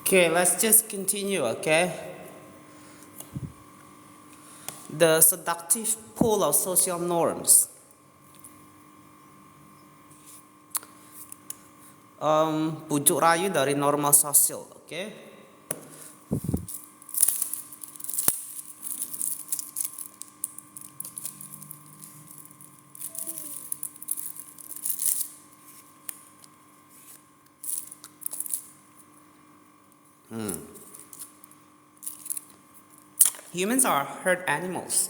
Okay, let's just continue, okay? The seductive pull of social norms. Bujuk rayu dari norma sosial, okay? Humans are herd animals.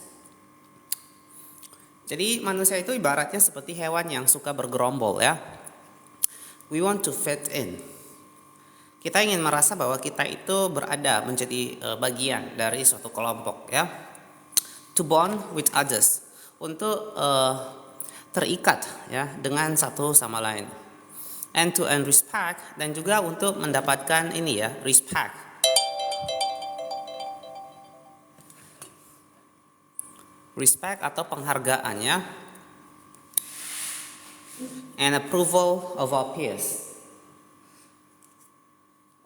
Jadi manusia itu ibaratnya seperti hewan yang suka bergerombol ya. We want to fit in. Kita ingin merasa bahwa kita itu berada menjadi bagian dari suatu kelompok ya. To bond with others, untuk terikat ya dengan satu sama lain. And to earn respect, dan juga untuk mendapatkan ini ya, respect. Respect atau penghargaan ya. And approval of our peers.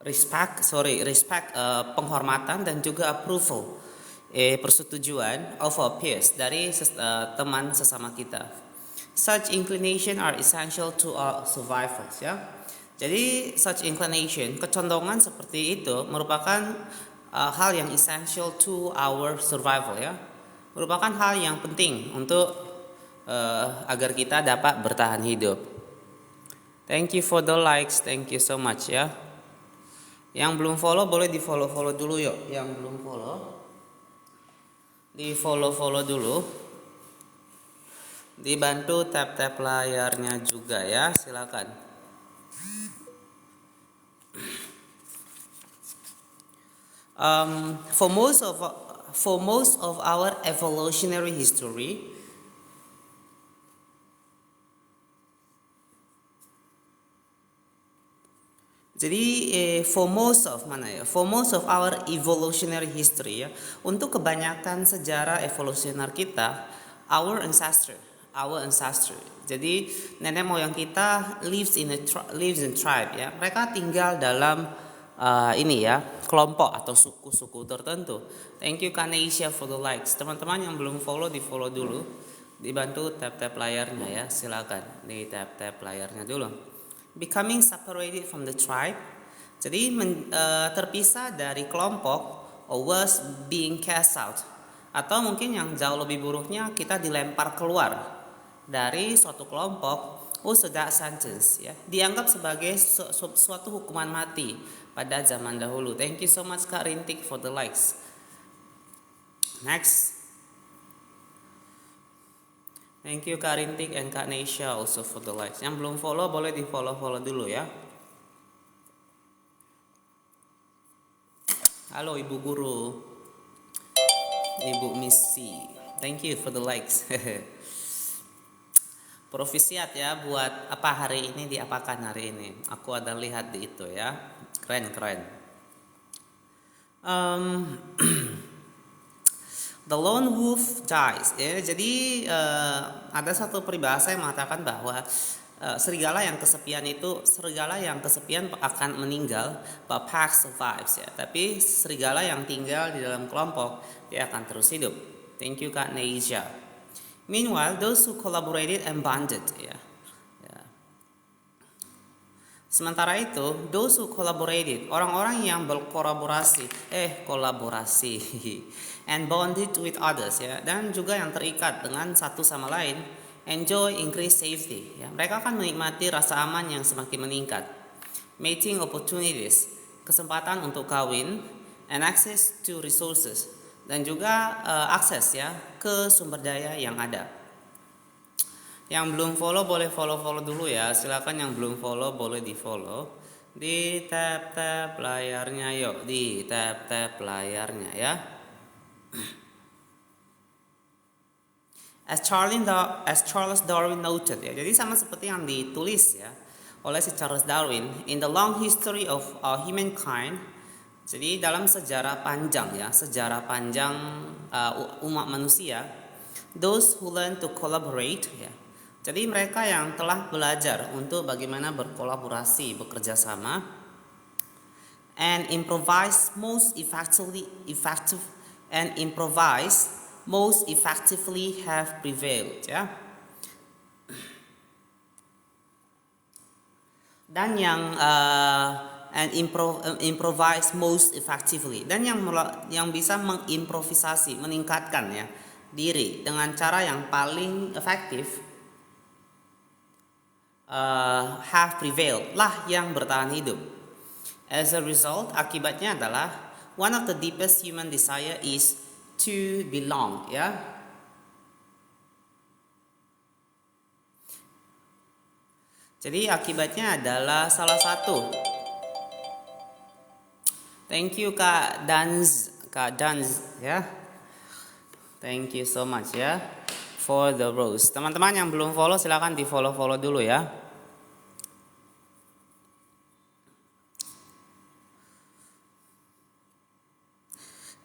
Respect, penghormatan dan juga approval, persetujuan of our peers, dari teman sesama kita. Such inclination are essential to our survivals ya. Jadi such inclination, kecondongan seperti itu merupakan hal yang essential to our survival ya. Merupakan hal yang penting untuk agar kita dapat bertahan hidup. Thank you for the likes, thank you so much ya. Yang belum follow boleh di follow dulu yuk. Yang belum follow di follow dulu. Dibantu tap layarnya juga ya, silakan. For most of our evolutionary history, jadi for most of our evolutionary history ya, untuk kebanyakan sejarah evolusioner kita, our ancestor. Jadi nenek moyang kita lives in tribe ya. Mereka tinggal dalam kelompok atau suku-suku tertentu. Thank you Kaneisha for the likes. Teman-teman yang belum follow, di follow dulu. Dibantu tap layarnya ya, silakan. Di tap layarnya dulu. Becoming separated from the tribe. Jadi terpisah dari kelompok, or worse being cast out. Atau mungkin yang jauh lebih buruknya, kita dilempar keluar dari suatu kelompok, death sentence ya, dianggap sebagai suatu hukuman mati pada zaman dahulu. Thank you so much Kak Rintik for the likes. Next. Thank you Kak Rintik and Kak Neisha also for the likes. Yang belum follow boleh di follow dulu ya. Halo Ibu Guru, Ibu Missy, thank you for the likes. Profisiat ya buat apa hari ini, diapakan hari ini. Aku ada lihat di itu ya, keren. The lone wolf dies ya. Jadi ada satu peribahasa yang mengatakan bahwa serigala yang kesepian akan meninggal, but pack survives ya. Tapi serigala yang tinggal di dalam kelompok, dia akan terus hidup. Thank you Kak Neisha. Meanwhile, those who collaborated and bonded ya. Sementara itu, those who collaborated, orang-orang yang berkolaborasi, kolaborasi and bonded with others ya, dan juga yang terikat dengan satu sama lain, enjoy increased safety ya. Mereka akan menikmati rasa aman yang semakin meningkat. Mating opportunities, kesempatan untuk kawin, and access to resources, dan juga akses ya ke sumber daya yang ada. Yang belum follow boleh follow dulu ya. Silakan yang belum follow boleh di follow. Di tap layarnya yuk, di tap layarnya ya. As Charles Darwin noted ya. Jadi sama seperti yang ditulis ya oleh si Charles Darwin, in the long history of humankind. Jadi dalam sejarah panjang umat manusia, those who learn to collaborate ya. Jadi mereka yang telah belajar untuk bagaimana berkolaborasi, bekerja sama, and improvise most effectively have prevailed, ya. Dan yang improvise most effectively, dan yang bisa mengimprovisasi, meningkatkan ya diri dengan cara yang paling efektif, have prevailed lah yang bertahan hidup. As a result, akibatnya adalah one of the deepest human desire is to belong, ya. Jadi akibatnya adalah salah satu. Thank you Kak Danz ya. Thank you so much ya for the rose. Teman-teman yang belum follow silakan di follow dulu ya.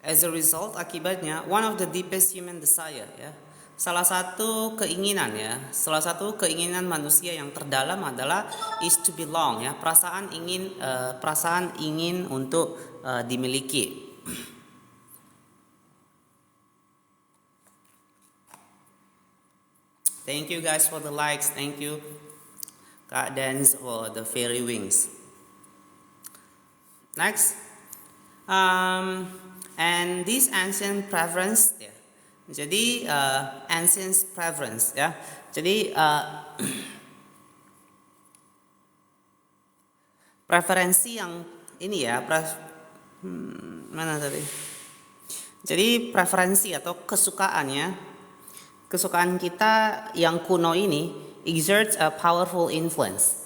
As a result, akibatnya one of the deepest human desire ya. Salah satu keinginan manusia yang terdalam adalah is to belong ya, perasaan ingin untuk dimiliki. Thank you guys for the likes. Thank you Kak Dance for the fairy wings. Next, and this ancient preference ya. Jadi ancient preference ya. Jadi preferensi yang ini ya, mana tadi? Jadi preferensi atau kesukaan kita yang kuno ini exert a powerful influence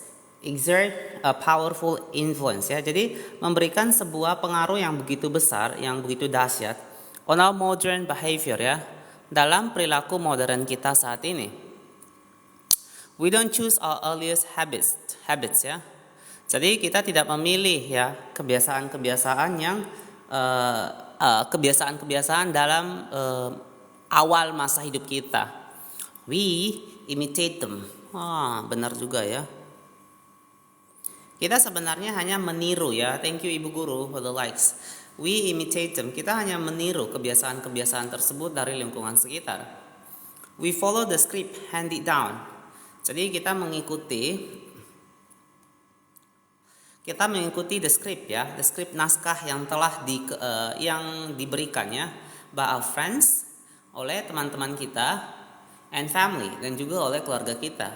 ya. Jadi memberikan sebuah pengaruh yang begitu besar, yang begitu dahsyat on our modern behavior ya, dalam perilaku modern kita saat ini. We don't choose our earliest habits ya. Jadi kita tidak memilih ya kebiasaan-kebiasaan yang kebiasaan-kebiasaan dalam awal masa hidup kita. We imitate them. Benar juga ya. Kita sebenarnya hanya meniru ya. Thank you Ibu Guru for the likes. We imitate them. Kita hanya meniru kebiasaan-kebiasaan tersebut dari lingkungan sekitar. We follow the script handed down. Jadi kita mengikuti the script ya, the script naskah yang telah yang diberikannya by our friends, oleh teman-teman kita, and family, dan juga oleh keluarga kita,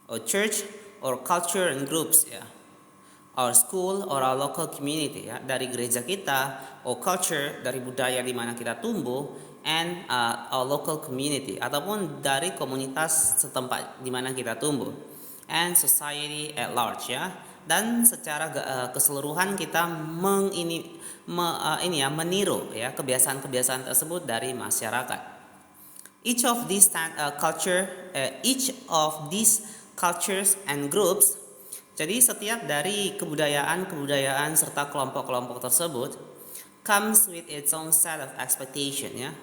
or church, or culture and groups ya, our school or our local community ya, dari gereja kita, or culture, dari budaya di mana kita tumbuh, and our local community, ataupun dari komunitas setempat di mana kita tumbuh, and society at large ya. Dan secara keseluruhan kita meniru ya kebiasaan-kebiasaan tersebut dari masyarakat. Each of these cultures and groups, jadi setiap dari kebudayaan serta kelompok-kelompok tersebut comes with its own set of expectation ya.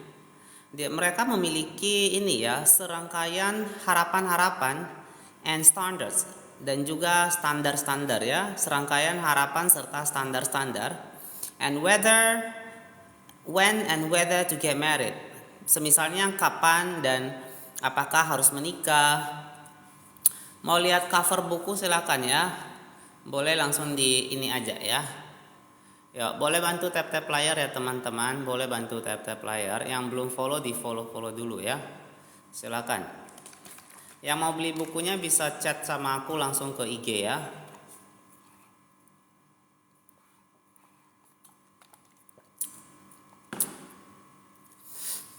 Mereka memiliki serangkaian harapan-harapan and standards, dan juga standar-standar ya, serangkaian harapan serta standar-standar, and when and whether to get married. Semisalnya kapan dan apakah harus menikah. Mau lihat cover buku silakan ya. Boleh langsung di ini aja ya. Ya, boleh bantu tap-tap layar ya teman-teman, boleh bantu tap-tap layar. Yang belum follow di follow dulu ya. Silakan. Yang mau beli bukunya bisa chat sama aku langsung ke IG ya.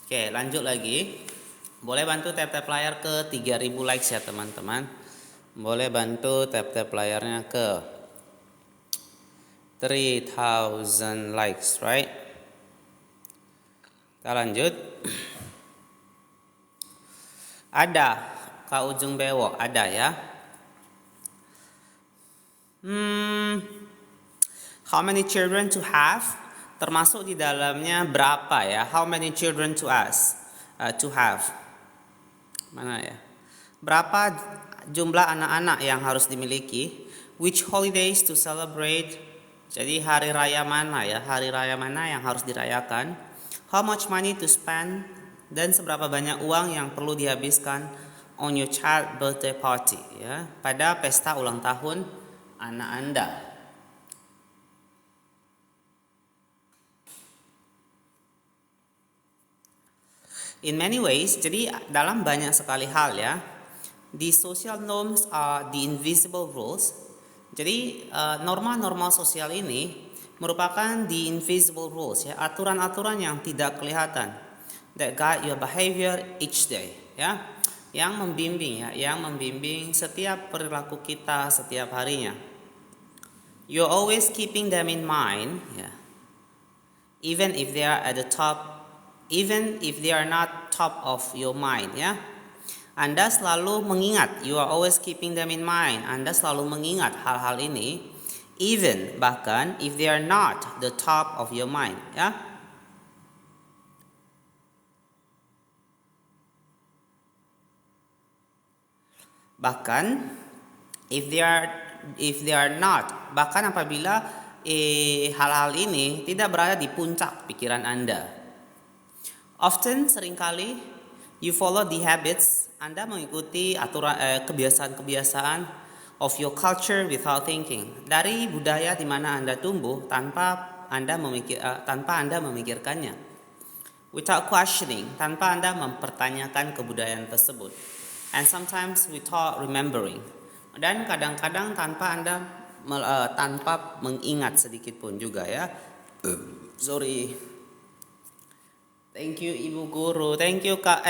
Oke, lanjut lagi. Boleh bantu tap-tap layar ke 3000 likes ya teman-teman. Boleh bantu tap-tap layarnya ke 3000 likes, right? Kita lanjut. Ada Kak Ujung Bewok, ada ya. How many children to have? Termasuk di dalamnya berapa ya? How many children to have? Mana ya? Berapa jumlah anak-anak yang harus dimiliki? Which holidays to celebrate? Jadi hari raya mana ya? Hari raya mana yang harus dirayakan? How much money to spend? Dan seberapa banyak uang yang perlu dihabiskan on your child birthday party ya, pada pesta ulang tahun anak Anda. In many ways, jadi dalam banyak sekali hal ya, the social norms are the invisible rules. Jadi norma-norma sosial ini merupakan the invisible rules ya, aturan-aturan yang tidak kelihatan that guide your behavior each day ya, yang membimbing setiap perilaku kita setiap harinya. You're always keeping them in mind ya, even if they are at the top, even if they are not top of your mind ya. Anda selalu mengingat, you are always keeping them in mind. Anda selalu mengingat hal-hal ini, even bahkan if they are not the top of your mind, ya. Bahkan if they are not, bahkan apabila hal-hal ini tidak berada di puncak pikiran Anda. Often, seringkali you follow the habits, Anda mengikuti aturan kebiasaan-kebiasaan of your culture without thinking, dari budaya di mana Anda tumbuh tanpa Anda memikirkannya, without questioning, tanpa Anda mempertanyakan kebudayaan tersebut, and sometimes without remembering, dan kadang-kadang tanpa Anda tanpa mengingat sedikit pun juga ya. Sorry. Thank you Ibu Guru, thank you Kak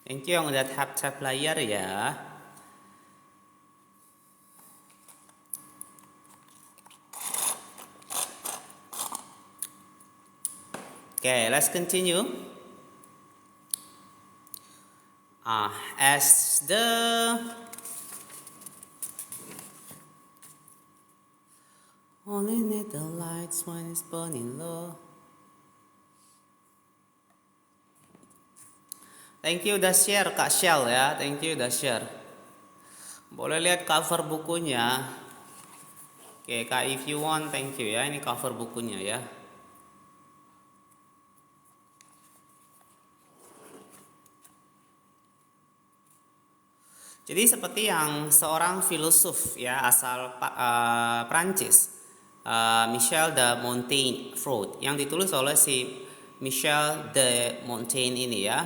Thank you yang udah tap layar ya. Okay, let's continue. As the only need the lights when it's burning low. Thank you udah share Kak Shell ya. Thank you udah share. Boleh lihat cover bukunya. Oke Kak, if you want, thank you ya. Ini cover bukunya ya. Jadi seperti yang seorang filosof ya asal Prancis, Michel de Montaigne Freud, yang ditulis oleh si Michel de Montaigne ini ya.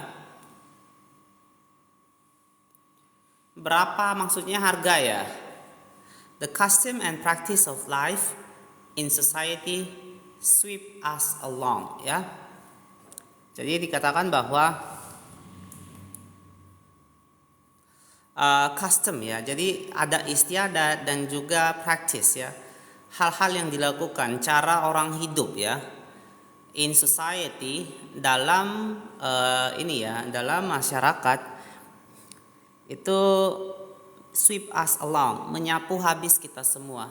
Berapa maksudnya harga ya? The custom and practice of life in society sweep us along ya. Jadi dikatakan bahwa custom ya, jadi ada istiadat dan juga practice ya, hal-hal yang dilakukan, cara orang hidup ya, in society, dalam dalam masyarakat itu sweep us along, menyapu habis kita semua.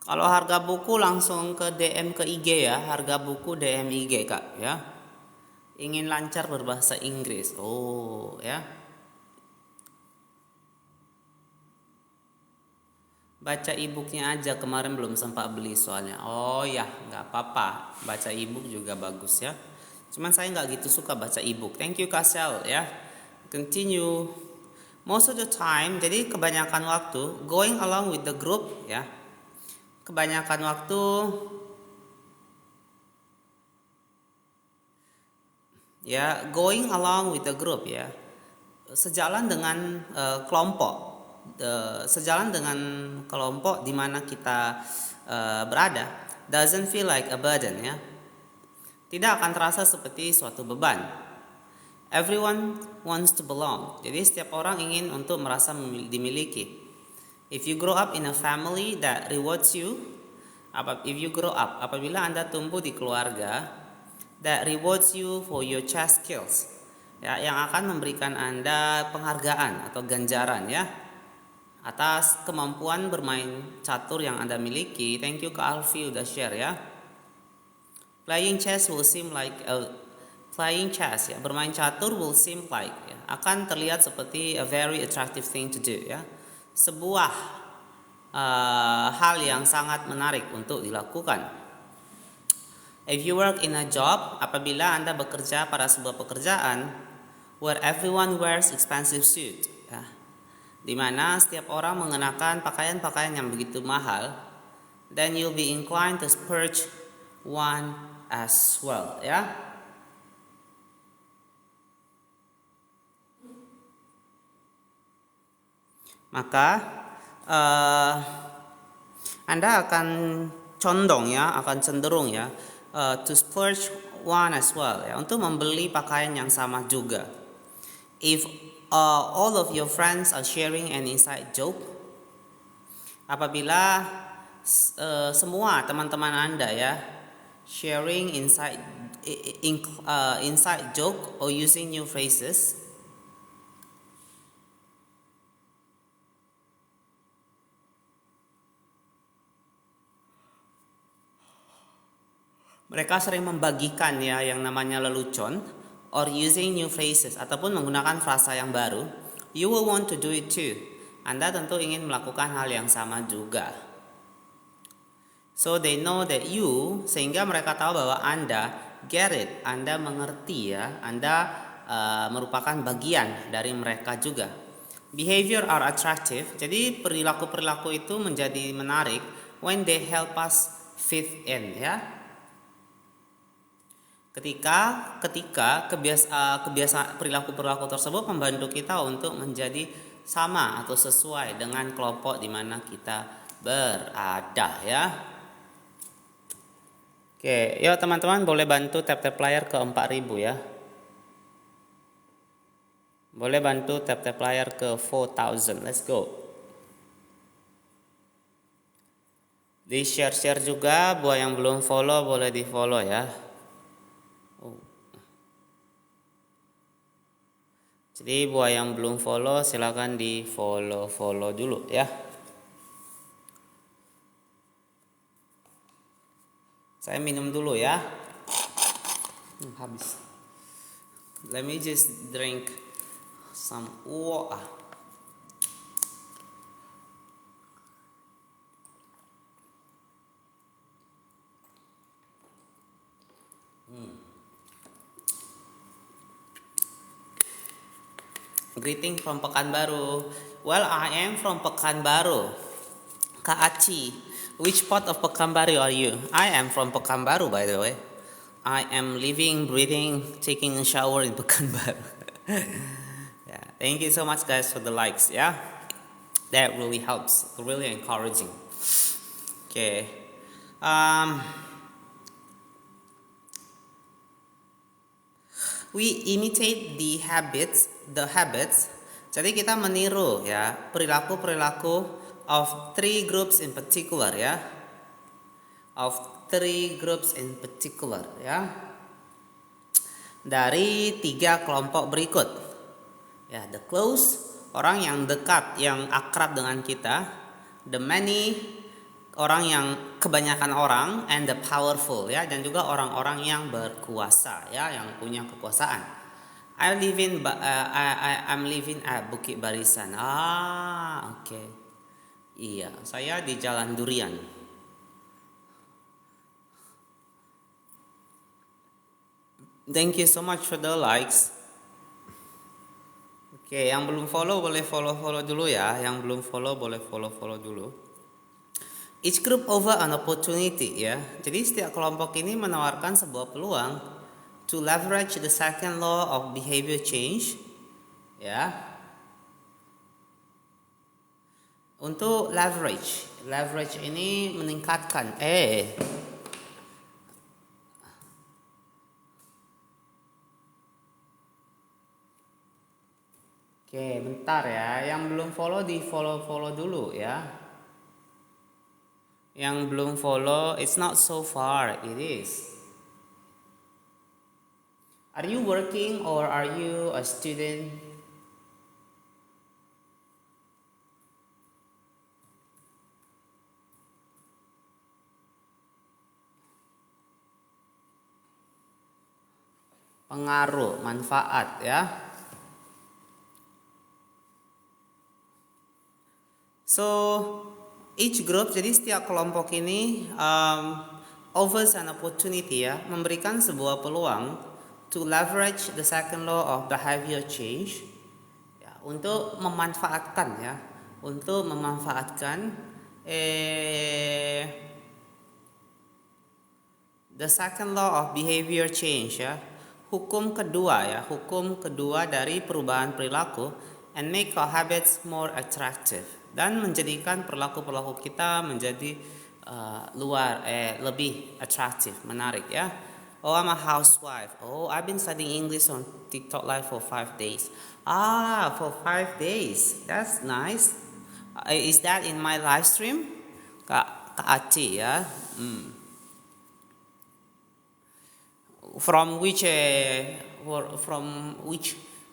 Kalau harga buku langsung ke DM ke IG ya, harga buku DM IG Kak ya. Ingin lancar berbahasa Inggris, oh ya. Baca e-booknya aja, kemarin belum sempat beli soalnya. Oh ya, nggak apa-apa, baca e-book juga bagus ya. Cuman saya nggak gitu suka baca e-book. Thank you Kasel ya. Continue. Most of the time, jadi kebanyakan waktu going along with the group ya. Kebanyakan waktu ya going along with the group ya. Sejalan dengan kelompok. Sejalan dengan kelompok di mana kita berada, doesn't feel like a burden ya. Tidak akan terasa seperti suatu beban. Everyone wants to belong. Jadi setiap orang ingin untuk merasa dimiliki. If you grow up in a family that rewards you, apabila Anda tumbuh di keluarga that rewards you for your chess skills ya, yang akan memberikan Anda penghargaan atau ganjaran ya atas kemampuan bermain catur yang Anda miliki. Thank you Kak Alfi udah share ya. Playing chess will seem like bermain catur will seem like ya, akan terlihat seperti a very attractive thing to do ya. sebuah hal yang sangat menarik untuk dilakukan. If you work in a job, apabila Anda bekerja pada sebuah pekerjaan where everyone wears expensive suit, ya, di mana setiap orang mengenakan pakaian-pakaian yang begitu mahal, then you'll be inclined to splurge one as well, ya. Maka Anda akan condong ya, akan cenderung ya, to splurge one as well ya, untuk membeli pakaian yang sama juga. If all of your friends are sharing an inside joke, apabila semua teman-teman Anda ya sharing inside joke or using new phrases, mereka sering membagikan ya yang namanya lelucon or using new phrases ataupun menggunakan frasa yang baru, you will want to do it too. Anda tentu ingin melakukan hal yang sama juga. So they know that you, sehingga mereka tahu bahwa Anda get it, Anda mengerti ya, Anda merupakan bagian dari mereka juga. Behavior are attractive, jadi perilaku-perilaku itu menjadi menarik when they help us fit in ya. Ketika kebiasaan perilaku-perilaku tersebut membantu kita untuk menjadi sama atau sesuai dengan kelompok di mana kita berada ya. Oke, yuk teman-teman boleh bantu tap-tap layar ke 4000 ya. Boleh bantu tap-tap layar ke 4000. Let's go. Di share-share juga, buat yang belum follow boleh di follow ya. Jadi buat yang belum follow silakan di follow dulu ya. Saya minum dulu ya. Habis. Let me just drink some water. Greeting from Pekanbaru. Well, I am from Pekanbaru. Kak Aci, which part of Pekanbaru are you? I am from Pekanbaru, by the way. I am living, breathing, taking a shower in Pekanbaru. Yeah, thank you so much, guys, for the likes. Yeah, that really helps. Really encouraging. Okay. We imitate the habits. Jadi kita meniru ya perilaku-perilaku of three groups in particular ya. Dari 3 kelompok berikut. Ya, the close, orang yang dekat, yang akrab dengan kita, the many, orang yang kebanyakan orang, and the powerful ya, dan juga orang-orang yang berkuasa ya, yang punya kekuasaan. I'm living at Bukit Barisan. Oke. Iya, saya di Jalan Durian. Thank you so much for the likes. Oke, yang belum follow boleh follow dulu ya. Yang belum follow boleh follow dulu. Each group offer an opportunity ya. Jadi setiap kelompok ini menawarkan sebuah peluang to leverage the second law of behavior change ya. Untuk leverage ini meningkatkan Oke, bentar ya. Yang belum follow di follow dulu ya. Yang belum follow, it's not so far, it is. Are you working or are you a student? Pengaruh, manfaat ya. So each group, jadi setiap kelompok ini offers an opportunity ya, memberikan sebuah peluang to leverage the second law of behavior change ya, untuk memanfaatkan the second law of behavior change ya, hukum kedua dari perubahan perilaku, and make our habits more attractive, dan menjadikan perilaku kita menjadi lebih atraktif, menarik ya. Oh, I'm a housewife. Oh, I've been studying English on TikTok Live for 5 days. For 5 days. That's nice. Is that in my live stream? Kak Aci ya. From which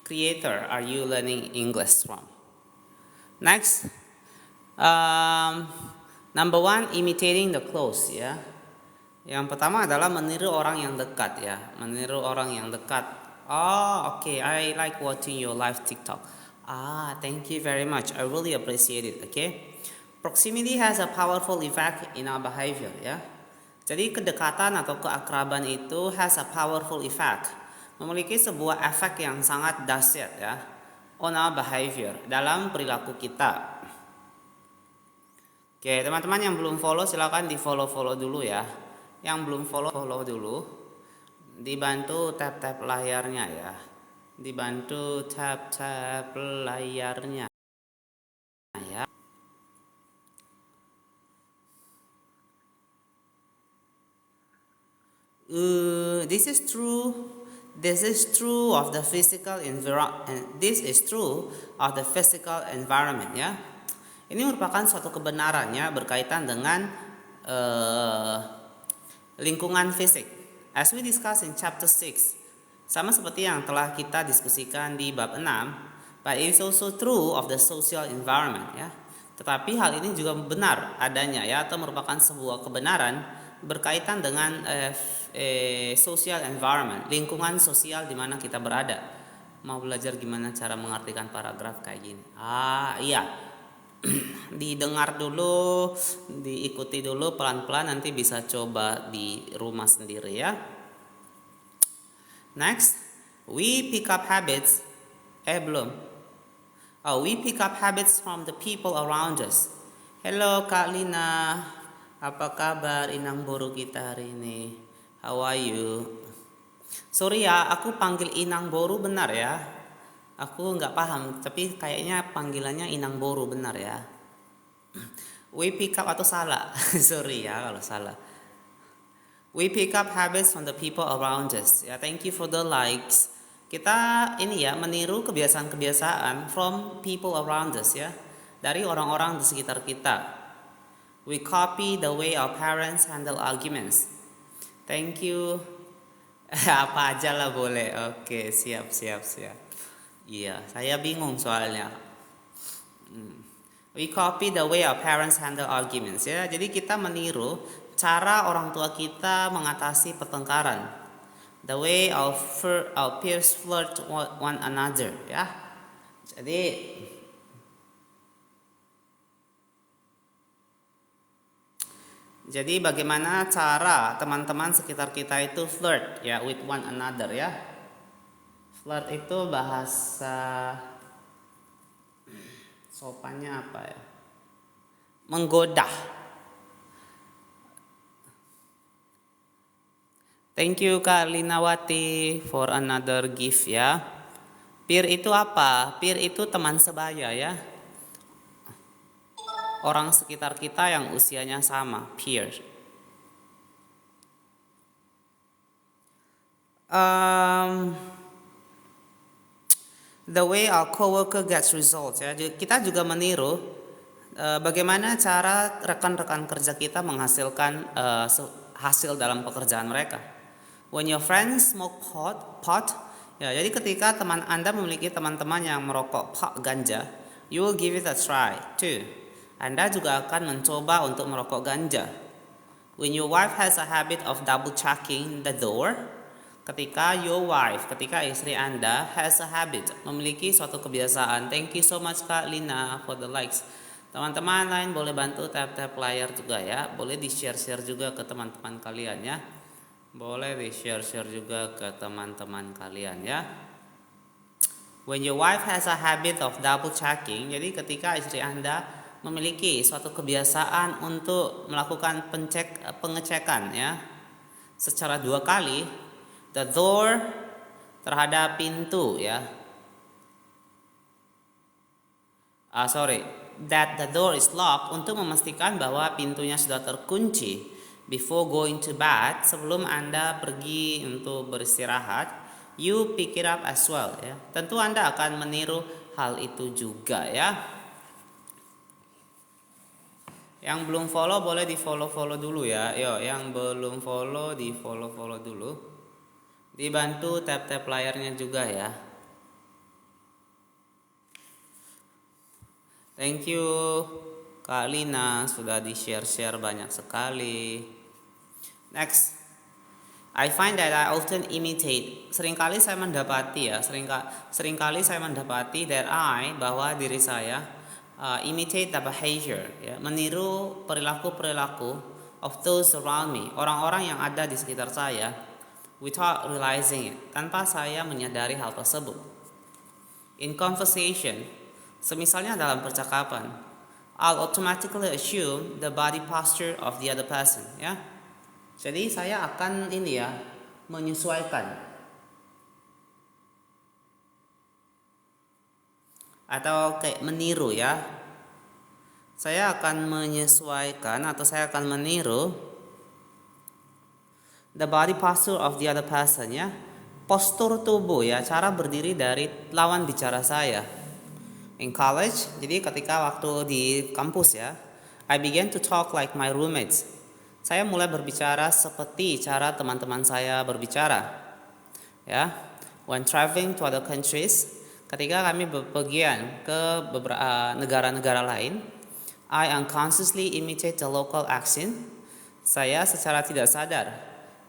creator are you learning English from? Next, number 1, imitating the close ya. Yang pertama adalah meniru orang yang dekat ya, Oh, okay, I like watching your live TikTok. Thank you very much. I really appreciate it. Okay, proximity has a powerful effect in our behavior ya. Jadi kedekatan atau keakraban itu has a powerful effect, memiliki sebuah efek yang sangat dahsyat ya, on our behavior, dalam perilaku kita. Oke, teman-teman yang belum follow silakan di follow dulu ya. Yang belum follow dulu, dibantu tap layarnya ya, dibantu tap layarnya ya. This is true of the physical environment. This is true of the physical environment ya. Ini merupakan suatu kebenaran ya, berkaitan dengan lingkungan fisik. As we discussed in chapter 6, sama seperti yang telah kita diskusikan di bab 6, but it is also true of the social environment ya. Tetapi hal ini juga benar adanya ya, atau merupakan sebuah kebenaran berkaitan dengan social environment, lingkungan sosial di mana kita berada. Mau belajar gimana cara mengartikan paragraf kayak gini? Iya. Didengar dulu, diikuti dulu pelan-pelan, nanti bisa coba di rumah sendiri ya. Next, we pick up habits from the people around us. Hello Kak Lina, apa kabar inang boru kita hari ini? How are you? Sorry ya, aku panggil inang boru benar ya? Aku nggak paham, tapi kayaknya panggilannya inang boru, benar ya? We pick up atau salah? Sorry ya kalau salah. We pick up habits from the people around us. Ya, thank you for the likes. Kita ini ya, meniru kebiasaan-kebiasaan from people around us ya, dari orang-orang di sekitar kita. We copy the way our parents handle arguments. Thank you. Apa aja lah boleh. Oke, siap. Iya, saya bingung soalnya. We copy the way our parents handle arguments ya. Jadi kita meniru cara orang tua kita mengatasi pertengkaran. The way our peers flirt one another ya. Jadi bagaimana cara teman-teman sekitar kita itu flirt ya with one another ya. Flirt itu bahasa sopannya apa ya? Menggoda. Thank you Kak Linawati for another gift ya. Peer itu apa? Peer itu teman sebaya ya. Orang sekitar kita yang usianya sama, peer. The way our coworker gets results ya. Kita juga meniru bagaimana cara rekan-rekan kerja kita menghasilkan hasil dalam pekerjaan mereka. When your friends smoke pot ya, jadi ketika teman Anda memiliki teman-teman yang merokok ganja, you will give it a try too. Anda juga akan mencoba untuk merokok ganja. When your wife has a habit of double checking the door, ketika istri Anda has a habit, memiliki suatu kebiasaan. Thank you so much Kak Lina for the likes. Teman-teman lain boleh bantu tap-tap layar juga ya. Boleh di-share-share juga ke teman-teman kalian ya. Boleh di-share-share juga ke teman-teman kalian ya. When your wife has a habit of double checking, jadi ketika istri Anda memiliki suatu kebiasaan untuk melakukan pengecekan ya secara 2 kali, the door terhadap pintu ya. That the door is locked, untuk memastikan bahwa pintunya sudah terkunci before going to bed, sebelum Anda pergi untuk beristirahat. You pick it up as well ya. Tentu Anda akan meniru hal itu juga ya. Yang belum follow boleh di follow dulu ya. Yo, yang belum follow di follow dulu. Dibantu tap layarnya juga ya. Thank you Kak Lina, sudah di share banyak sekali. Next, I find that I often imitate. Seringkali saya mendapati that bahwa diri saya imitate the behavior ya, meniru perilaku of those around me, orang-orang yang ada di sekitar saya, without realizing it, tanpa saya menyadari hal tersebut. In conversation, semisalnya dalam percakapan, I'll automatically assume the body posture of the other person ya. Jadi saya akan menyesuaikan atau kayak meniru ya. Saya akan menyesuaikan atau saya akan meniru the body posture of the other person ya. Postur tubuh ya, cara berdiri dari lawan bicara saya. In college, jadi ketika waktu di kampus ya, I began to talk like my roommates. Saya mulai berbicara seperti cara teman-teman saya berbicara. Ya, when traveling to other countries, ketika kami bepergian ke beberapa negara-negara lain, I unconsciously imitate the local accent. Saya secara tidak sadar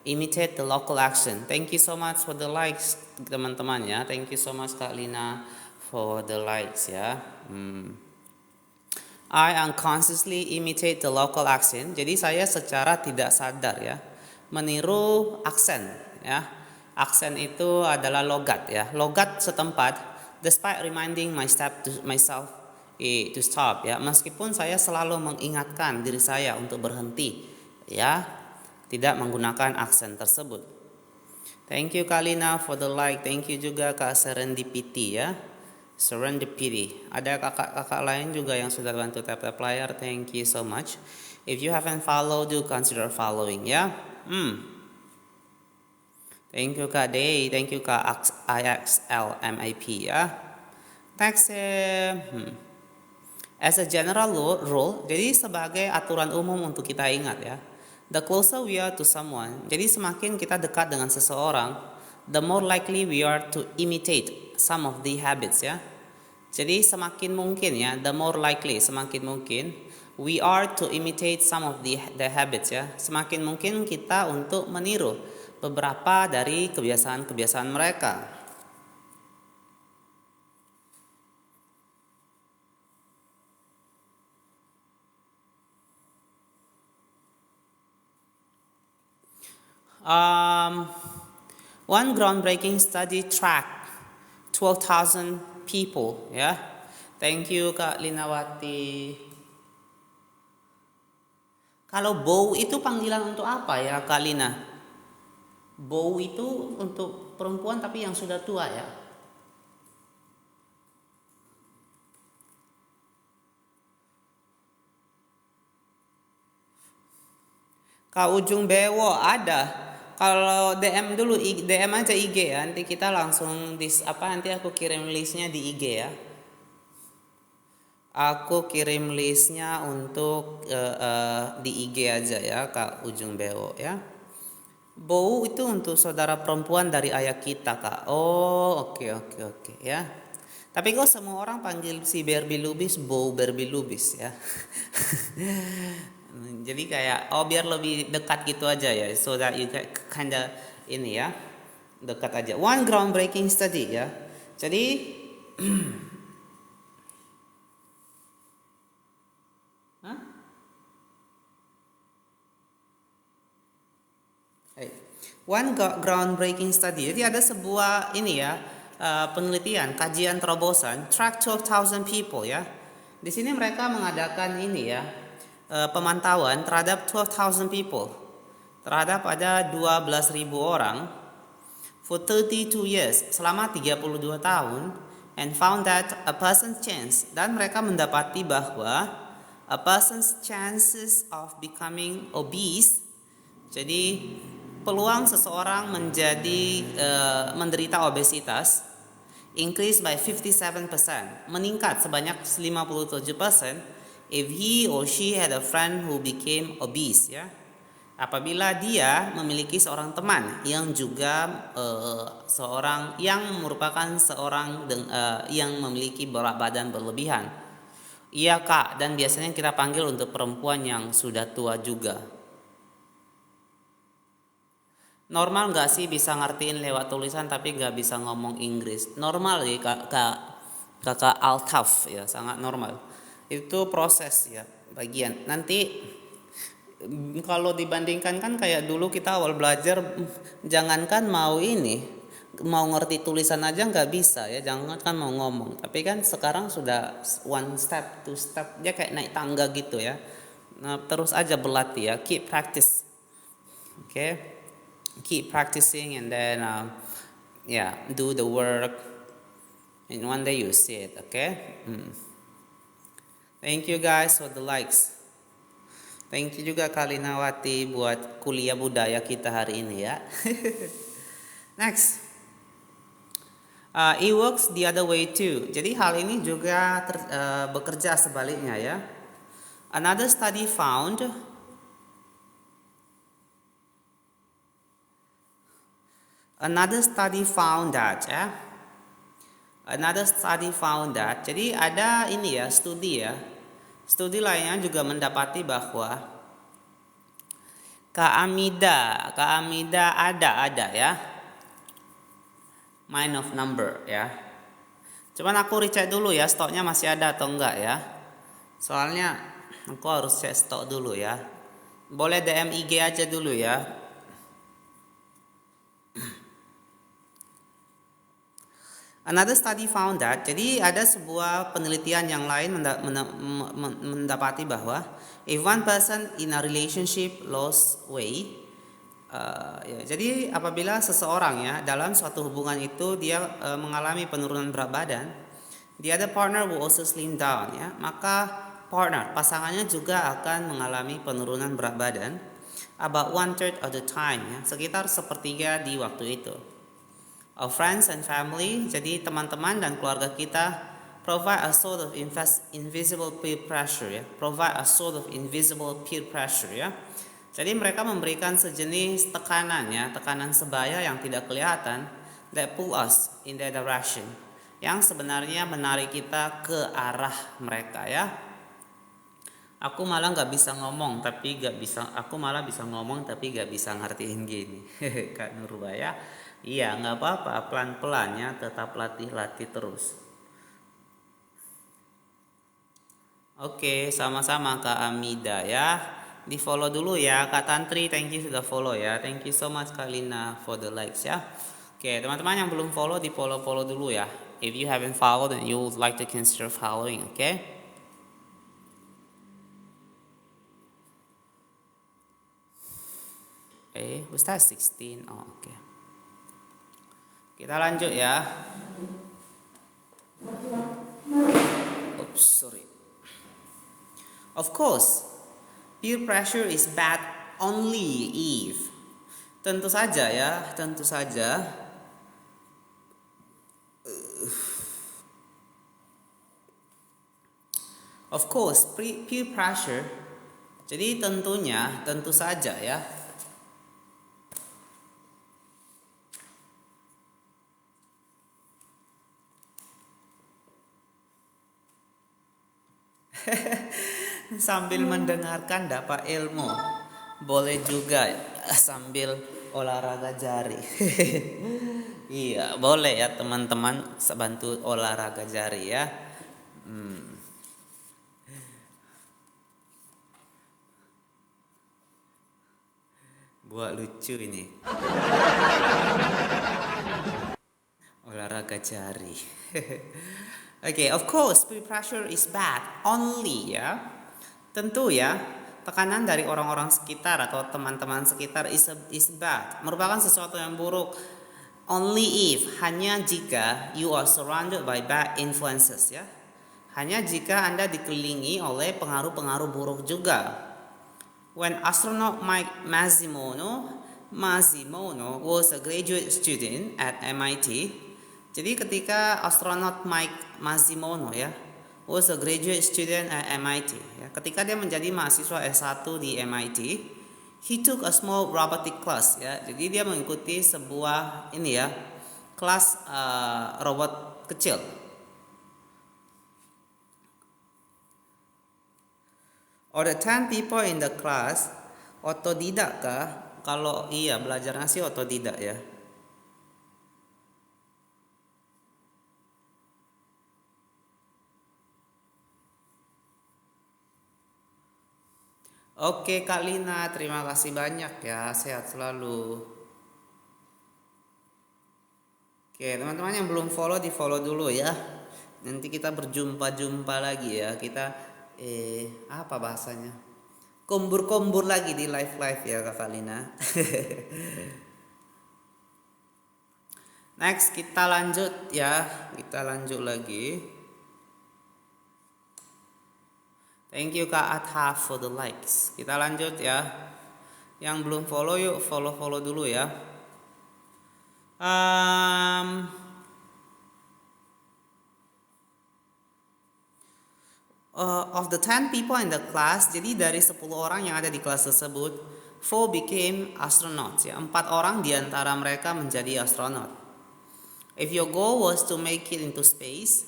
imitate the local accent. Thank you so much for the likes teman-teman ya. Thank you so much Kak Lina for the likes ya. I unconsciously imitate the local accent. Jadi saya secara tidak sadar ya meniru aksen ya. Aksen itu adalah logat ya. Logat setempat, despite reminding myself to stop ya. Meskipun saya selalu mengingatkan diri saya untuk berhenti ya, tidak menggunakan aksen tersebut. Thank you Kak Lina for the like. Thank you juga Kak Serendipity ya. Serendipity. Ada kakak-kakak lain juga yang sudah bantu tap layar. Thank you so much. If you haven't followed, do consider following ya. Thank you Kak Day. Thank you Kak IXLMAP ya. Next, as a general rule, jadi sebagai aturan umum untuk kita ingat ya. The closer we are to someone, jadi semakin kita dekat dengan seseorang, the more likely we are to imitate some of the habits ya. Jadi semakin mungkin ya, the more likely, semakin mungkin we are to imitate some of the habits ya. Semakin mungkin kita untuk meniru beberapa dari kebiasaan-kebiasaan mereka. One groundbreaking study tracked 12,000 people ya. Thank you Kak Linawati. Kalau bow itu panggilan untuk apa ya Kak Lina? Bow itu untuk perempuan tapi yang sudah tua ya. Kak Ujung Bewo ada. Kalau DM dulu, DM aja IG ya. Nanti kita langsung nanti aku kirim listnya di IG ya. Aku kirim listnya untuk di IG aja ya Kak Ujung Bewo ya. Bow itu untuk saudara perempuan dari ayah kita Kak. Oh oke ya. Tapi kok semua orang panggil si Barbie Lubis Bow Barbie Lubis ya. Jadi kayak biar lebih dekat gitu aja ya, so that you kinda ini ya, dekat aja. One groundbreaking study ya. Jadi One groundbreaking study. Jadi ada sebuah ini ya, penelitian, kajian terobosan, track 12,000 people ya. Di sini mereka mengadakan ini ya, pemantauan terhadap 12,000 people. Terhadap ada 12.000 orang for 32 years, selama 32 tahun, and found that a person's chance, dan mereka mendapati bahwa a person's chances of becoming obese, jadi peluang seseorang menjadi menderita obesitas increased by 57%, meningkat sebanyak 57% if he or she had a friend who became obese ya. Apabila dia memiliki seorang teman yang juga seorang yang merupakan seorang yang memiliki berat badan berlebihan. Iya kak, dan biasanya kita panggil untuk perempuan yang sudah tua juga. Normal nggak sih bisa ngertiin lewat tulisan tapi nggak bisa ngomong Inggris? Normal ya kakak Altaf ya, sangat normal. Itu proses ya, bagian. Nanti kalau dibandingkan kan kayak dulu kita awal belajar, jangankan mau mau ngerti tulisan aja nggak bisa ya, jangankan mau ngomong. Tapi kan sekarang sudah one step, two step, dia kayak naik tangga gitu ya. Nah, terus aja berlatih ya, keep practice, okay? Keep practicing and then do the work, and one day you see it, okay? Thank you guys for the likes. Thank you juga Kalinawati buat kuliah budaya kita hari ini ya. Next, it works the other way too. Jadi hal ini juga bekerja sebaliknya ya. Another study found that ya. Another study found that. Jadi ada ini ya, studi ya. Studi lainnya juga mendapati bahwa Kak Amida ada ya. Mind of number ya. Cuman aku recheck dulu ya, stoknya masih ada atau enggak ya. Soalnya aku harus cek stok dulu ya. Boleh DM IG aja dulu ya. Another study found that, jadi ada sebuah penelitian yang lain mendapati bahwa if one person in a relationship lost weight, jadi apabila seseorang ya dalam suatu hubungan itu dia mengalami penurunan berat badan, the other partner will also slim down ya, maka pasangannya juga akan mengalami penurunan berat badan about 1/3 of the time ya, sekitar sepertiga di waktu itu. Our friends and family, jadi teman-teman dan keluarga kita provide a sort of invisible peer pressure ya, ya. Jadi mereka memberikan sejenis tekanan ya, tekanan sebaya yang tidak kelihatan, that pull us in their direction, yang sebenarnya menarik kita ke arah mereka ya. Aku malah bisa ngomong tapi gak bisa ngertiin gini. Kak Nurbaya. Iya, nggak apa-apa, pelan-pelan ya, tetap latih terus. Oke, sama-sama Kak Amida ya. Di follow dulu ya, Kak Tantri, thank you sudah follow ya. Thank you so much Kak Lina for the likes ya. Oke, teman-teman yang belum follow, di follow dulu ya. If you haven't followed and you would like to consider following, okay? Was that 16? Oh, okay. Kita lanjut ya. Oops, sorry. Of course, peer pressure is bad only if. Tentu saja ya, tentu saja. Of course, peer pressure. Jadi tentu saja ya. Sambil mendengarkan dapat ilmu. Boleh juga sambil olahraga jari. Iya, boleh ya teman-teman, bantu olahraga jari ya. Buat lucu ini. Olahraga jari. Okay, of course, peer pressure is bad. Only ya. Tentu ya, tekanan dari orang-orang sekitar atau teman-teman sekitar is bad. Merupakan sesuatu yang buruk. Only if, hanya jika you are surrounded by bad influences ya. Hanya jika Anda dikelilingi oleh pengaruh-pengaruh buruk juga. When astronaut Mike Masimono was a graduate student at MIT. Jadi ketika astronot Mike Masimono ya was a graduate student at MIT ya, ketika dia menjadi mahasiswa S1 di MIT, he took a small robotic class ya. Jadi dia mengikuti sebuah kelas robot kecil. Or the 10 people in the class, otodidak kah? Kalau iya, belajarnya sih otodidak ya. Oke Kak Lina, terima kasih banyak ya, sehat selalu. Oke teman-teman yang belum follow, di follow dulu ya. Nanti kita berjumpa-jumpa lagi ya. Kita apa bahasanya? Kombur-kombur lagi di live ya Kak Lina. Next kita lanjut ya, kita lanjut lagi. Thank you Kak Atha for the likes. Kita lanjut ya. Yang belum follow yuk follow dulu ya. Of the 10 people in the class, jadi dari 10 orang yang ada di kelas tersebut, 4 became astronauts ya. 4 orang di antara mereka menjadi astronot. If your goal was to make it into space,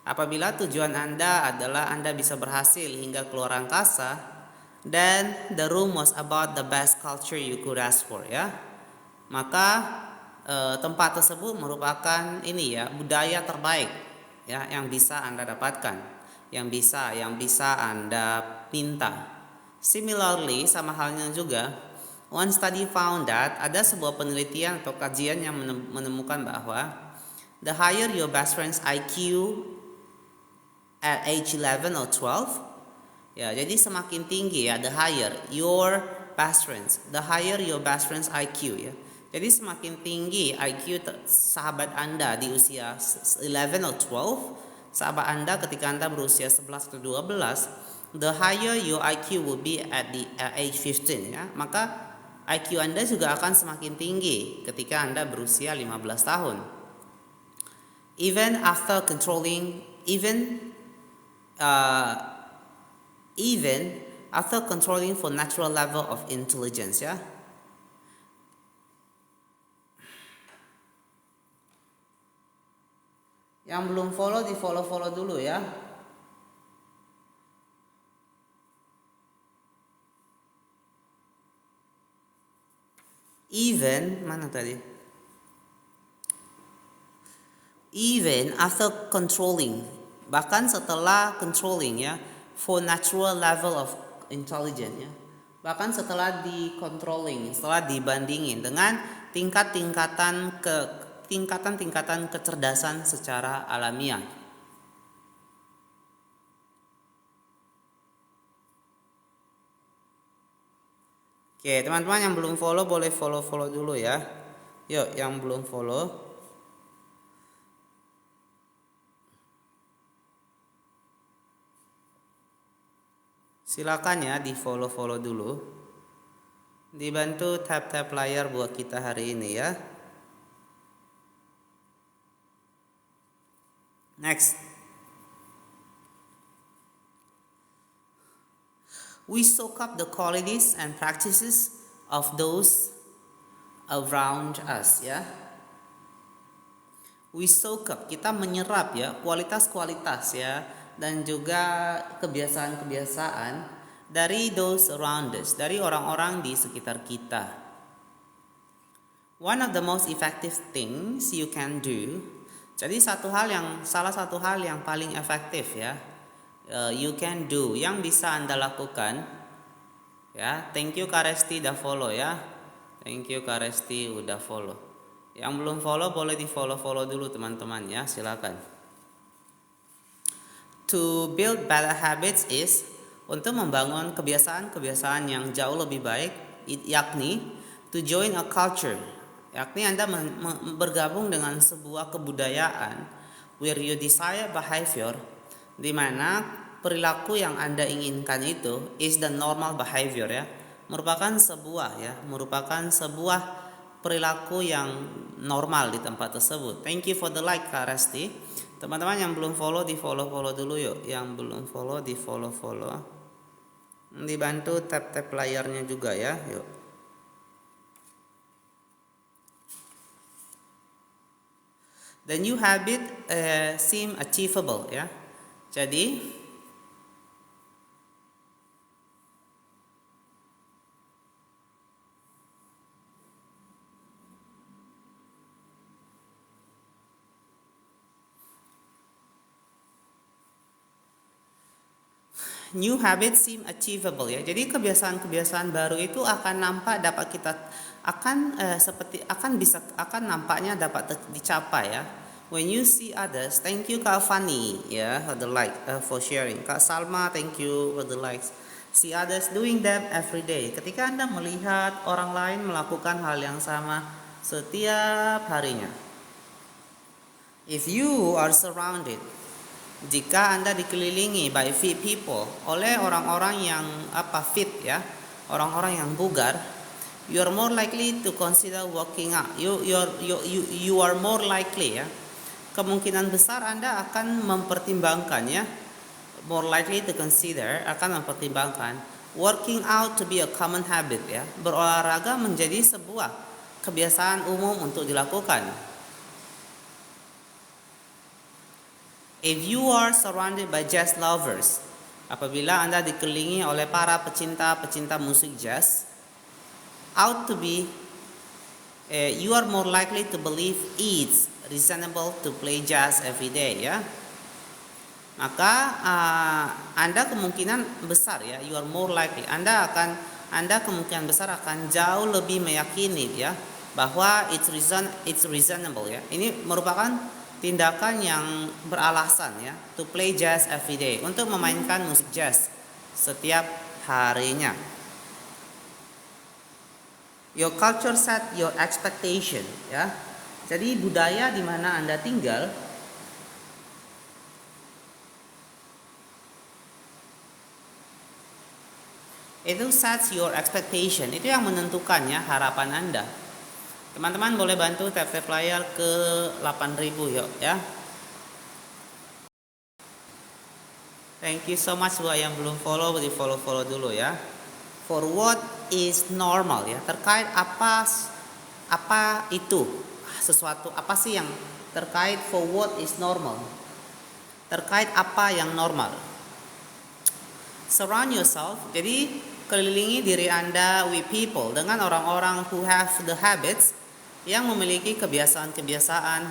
apabila tujuan Anda adalah Anda bisa berhasil hingga keluar angkasa, then the room was about the best culture you could ask for ya. Maka tempat tersebut merupakan budaya terbaik ya yang bisa Anda dapatkan, yang bisa Anda minta. Similarly, sama halnya juga, one study found that ada sebuah penelitian atau kajian yang menemukan bahwa the higher your best friend's IQ at age 11 or 12, ya, jadi semakin tinggi ya, the higher your best friend's IQ ya. Jadi semakin tinggi IQ sahabat Anda di usia 11 or 12, sahabat Anda ketika Anda berusia 11 atau 12, the higher your IQ will be at the age 15 ya. Maka IQ Anda juga akan semakin tinggi ketika Anda berusia 15 tahun. Even after controlling for natural level of intelligence ya. Yang belum follow, di follow dulu ya. Even after controlling, bahkan setelah controlling ya, for natural level of intelligence ya, bahkan setelah setelah dibandingin dengan tingkatan kecerdasan secara alamiah. Oke, teman-teman yang belum follow boleh follow dulu ya. Yuk, yang belum follow. Silakan ya di follow dulu. Dibantu tap layar buat kita hari ini ya. Next. We soak up the qualities and practices of those around us ya. We soak up, kita menyerap ya kualitas-kualitas ya, dan juga kebiasaan-kebiasaan dari those around us, dari orang-orang di sekitar kita. One of the most effective things you can do, jadi salah satu hal yang paling efektif ya, you can do, yang bisa Anda lakukan ya. Thank you Kak Resti dah follow ya. Thank you Kak Resti udah follow. Yang belum follow boleh di follow dulu teman-teman ya, silakan. To build better habits is untuk membangun kebiasaan-kebiasaan yang jauh lebih baik, yakni to join a culture, yakni Anda bergabung dengan sebuah kebudayaan where you desire behavior, di mana perilaku yang Anda inginkan itu is the normal behavior ya, merupakan sebuah perilaku yang normal di tempat tersebut. Thank you for the like Kak Resti. Teman-teman yang belum follow di follow dulu yuk. Yang belum follow di follow. Dibantu tap layarnya juga ya, yuk. The new habit seem achievable ya. Jadi new habits seem achievable ya. Jadi kebiasaan-kebiasaan baru itu akan nampak dapat kita nampaknya dapat dicapai ya. When you see others, thank you Kak Fani ya for the like for sharing. Kak Salma, thank you for the likes. See others doing them every day. Ketika Anda melihat orang lain melakukan hal yang sama setiap harinya. If you are surrounded, jika Anda dikelilingi by fit people, oleh orang-orang yang fit ya, orang-orang yang bugar, you are more likely to consider working out. You are more likely ya. Kemungkinan besar Anda akan mempertimbangkan ya, more likely to consider, akan mempertimbangkan working out to be a common habit ya. Berolahraga menjadi sebuah kebiasaan umum untuk dilakukan. If you are surrounded by jazz lovers, apabila Anda dikelilingi oleh para pecinta musik jazz, you are more likely to believe it's reasonable to play jazz every day ya. Maka Anda kemungkinan besar ya, you are more likely, Anda kemungkinan besar akan jauh lebih meyakini ya bahwa it's reasonable ya. Ini merupakan tindakan yang beralasan ya, to play jazz every day, untuk memainkan musik jazz setiap harinya. Your culture set your expectation ya. Jadi budaya di mana Anda tinggal itu sets your expectation, itu yang menentukan ya harapan Anda. Teman-teman boleh bantu tap layar ke 8.000 yuk ya. Thank you so much buat yang belum follow, di follow dulu ya. For what is normal ya, terkait apa itu sesuatu, apa sih yang terkait for what is normal, terkait apa yang normal. Surround yourself, jadi kelilingi diri Anda with people, dengan orang-orang who have the habits, yang memiliki kebiasaan-kebiasaan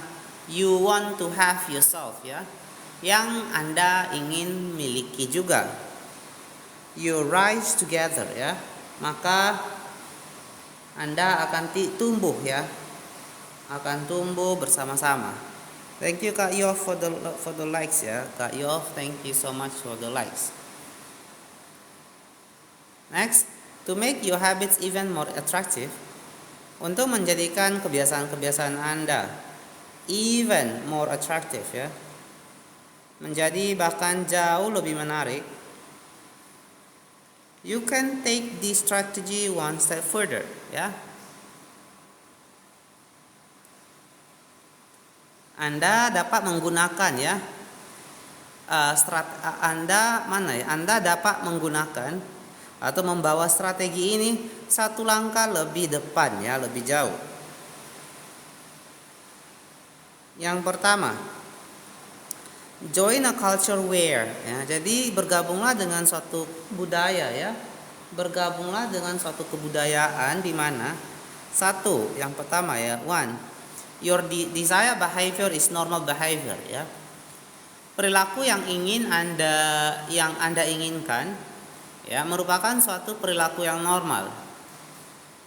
you want to have yourself ya, yang Anda ingin miliki juga. You rise together ya, maka Anda akan tumbuh ya, akan tumbuh bersama-sama. Thank you Kak Yof for the likes ya. Kak Yof, thank you so much for the likes. Next, to make your habits even more attractive, untuk menjadikan kebiasaan-kebiasaan Anda even more attractive ya, menjadi bahkan jauh lebih menarik, you can take this strategy one step further ya. Anda dapat menggunakan ya Anda dapat menggunakan atau membawa strategi ini satu langkah lebih depan ya, lebih jauh. Yang pertama, join a culture where ya, jadi bergabunglah dengan suatu budaya ya, bergabunglah dengan suatu kebudayaan di mana satu, yang pertama ya, your desired behavior is normal behavior ya. Perilaku yang Anda inginkan ya merupakan suatu perilaku yang normal.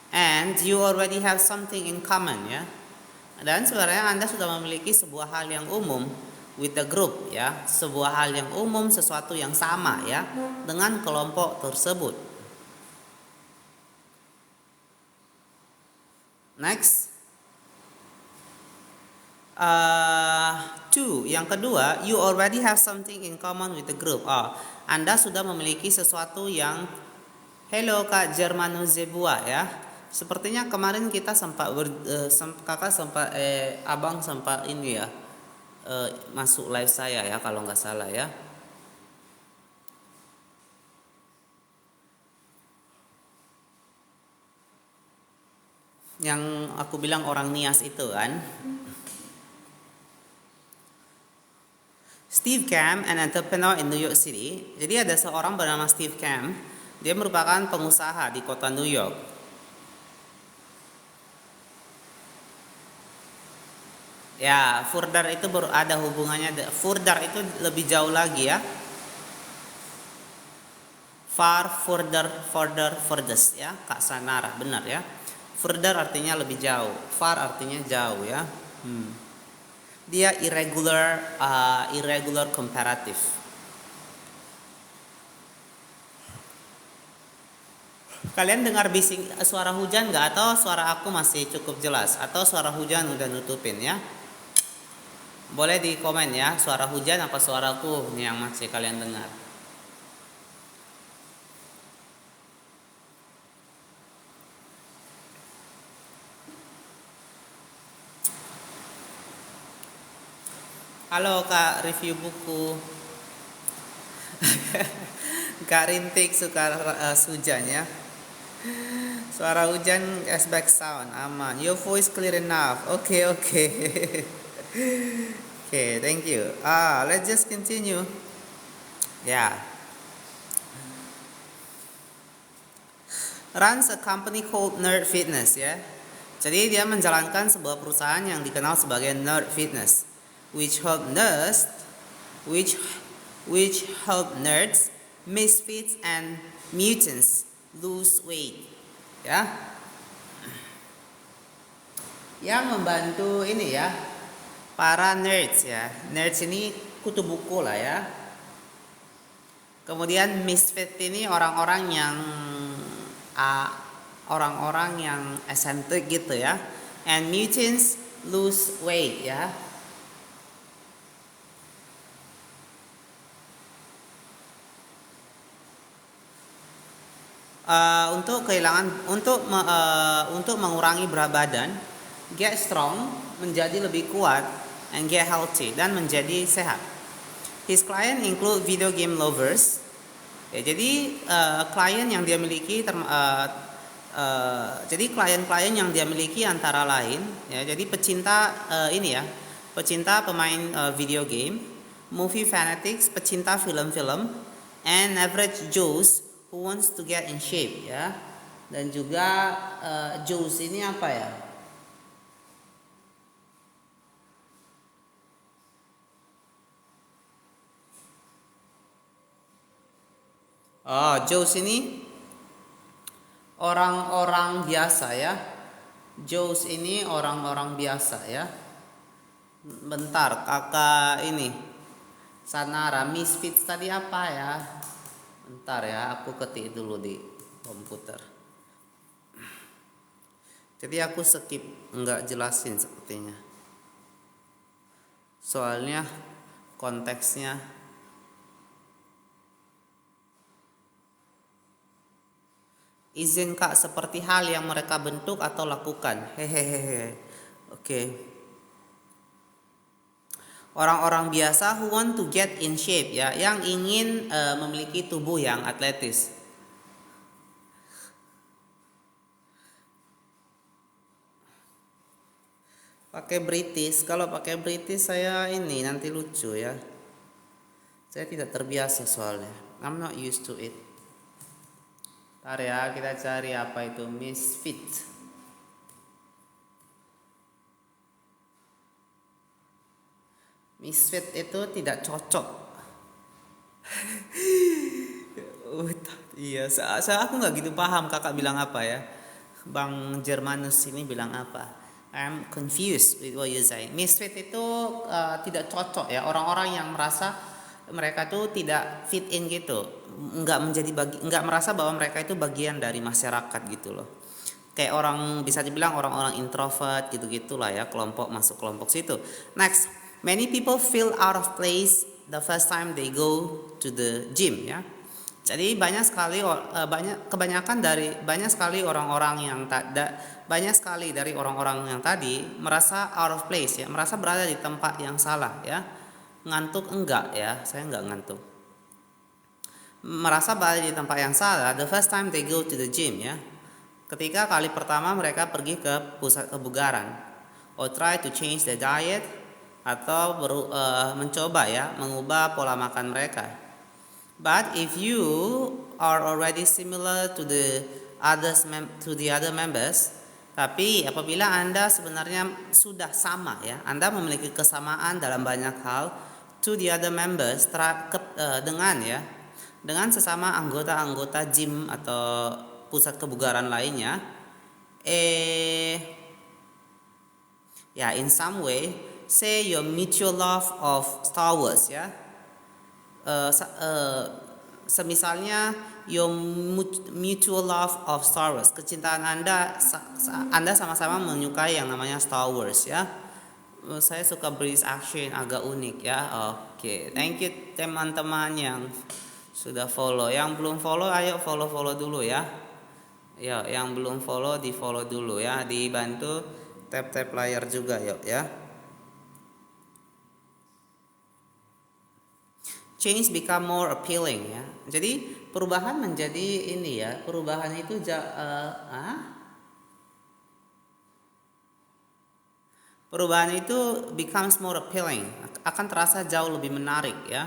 And you already have something in common, ya. Dan sebenarnya Anda sudah memiliki sebuah hal yang umum with the group, ya. Sebuah hal yang umum, sesuatu yang sama, ya, dengan kelompok tersebut. Next. Two, yang kedua, you already have something in common with the group. Anda sudah memiliki sesuatu yang, hello Kak Germano Zebua, ya. Sepertinya kemarin kita sempat abang sempat ini ya, masuk live saya ya kalau nggak salah ya. Yang aku bilang orang Nias itu kan. Steve Kam, an entrepreneur in New York City. Jadi ada seorang bernama Steve Kam. Dia merupakan pengusaha di kota New York. Ya, further itu ada hubungannya. Further itu lebih jauh lagi ya. Far, furthest ya. Kak Sanara, benar ya. Further artinya lebih jauh. Far artinya jauh ya. Dia irregular comparative. Kalian dengar bising suara hujan nggak, atau suara aku masih cukup jelas, atau suara hujan udah nutupin ya? Boleh di komen ya, suara hujan apa suaraku yang masih kalian dengar. Halo Kak, review buku. Kak Rintik suka hujan ya. Suara hujan as back sound, aman. Your voice clear enough. Okay. Okay, thank you. Let's just continue. Yeah. Runs a company called Nerd Fitness ya. Jadi dia menjalankan sebuah perusahaan yang dikenal sebagai Nerd Fitness, which help nerds, misfits and mutants lose weight. Ya. Yang membantu ini ya, para nerds ya. Nerds ini kutu buku lah ya. Kemudian misfit ini orang-orang yang eccentric gitu ya. And mutants lose weight ya. Untuk mengurangi berat badan, get strong, menjadi lebih kuat, and get healthy, dan menjadi sehat. His client include video game lovers. Ya, jadi klien yang dia miliki klien-klien yang dia miliki antara lain ya, jadi pecinta pecinta pemain video game, movie fanatics, pecinta film-film, and average Joes who wants to get in shape ya. Dan juga Joes ini apa ya? Joes ini orang-orang biasa ya. Joes ini orang-orang biasa ya. Bentar, kakak ini Sanara, misfits tadi apa ya? Bentar ya, aku ketik dulu di komputer. Jadi aku skip, nggak jelasin sepertinya. Soalnya konteksnya. Izin Kak, seperti hal yang mereka bentuk atau lakukan. Hehehe. Oke. Orang-orang biasa who want to get in shape ya, yang ingin memiliki tubuh yang atletis. Pakai British, kalau pakai British saya ini nanti lucu ya. Saya tidak terbiasa soalnya. I'm not used to it. Ntar ya, kita cari apa itu misfit. Misfit itu tidak cocok. Iya, aku nggak gitu paham kakak bilang apa ya. Bang Germanus ini bilang apa? I'm confused with what you say. Misfit itu tidak cocok ya, orang-orang yang merasa mereka tuh tidak fit in gitu, nggak merasa bahwa mereka itu bagian dari masyarakat gitu loh. Kayak orang bisa dibilang orang-orang introvert gitu-gitulah ya, kelompok masuk kelompok situ. Next, many people feel out of place the first time they go to the gym ya. Jadi banyak sekali orang-orang yang banyak sekali dari orang-orang yang tadi merasa out of place ya, merasa berada di tempat yang salah ya. Ngantuk enggak ya, saya enggak ngantuk. Merasa berada di tempat yang salah the first time they go to the gym ya. Ketika kali pertama mereka pergi ke pusat kebugaran, or try to change the diet, atau mencoba ya mengubah pola makan mereka. But if you are already similar to the other members, tapi apabila Anda sebenarnya sudah sama ya, Anda memiliki kesamaan dalam banyak hal to the other members dengan sesama anggota-anggota gym atau pusat kebugaran lainnya, ya in some way, say your mutual love of Star Wars ya. Semisalnya your mutual love of Star Wars, kecintaan Anda sama-sama menyukai yang namanya Star Wars ya. Saya suka British action, agak unik ya. Oke, thank you teman-teman yang sudah follow. Yang belum follow, ayo follow dulu ya. Ya, yang belum follow di follow dulu ya. Dibantu tap layar juga yuk ya. Change become more appealing ya. Jadi perubahan menjadi ini ya. Perubahan itu perubahan itu becomes more appealing. Akan terasa jauh lebih menarik ya.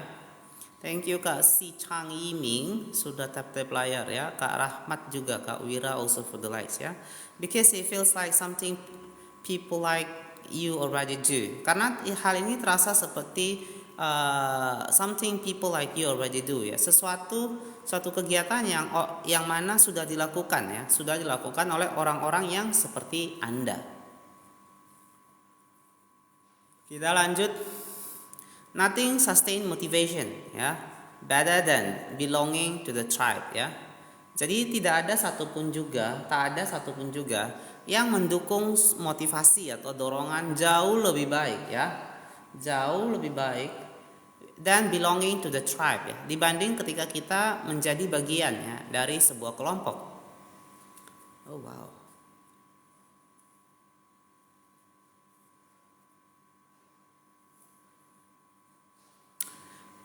Thank you Kak Si Chang Yiming sudah tap layar ya. Kak Rahmat juga, Kak Wira also for the likes ya. Because it feels like something people like you already do. Karena hal ini terasa seperti something people like you already do ya. Suatu kegiatan yang mana sudah dilakukan ya, sudah dilakukan oleh orang-orang yang seperti Anda. Kita lanjut. Nothing sustain motivation ya, better than belonging to the tribe ya. Jadi tak ada satupun juga yang mendukung motivasi atau dorongan jauh lebih baik ya, jauh lebih baik dan belonging to the tribe ya, dibanding ketika kita menjadi bagian ya dari sebuah kelompok. Oh wow.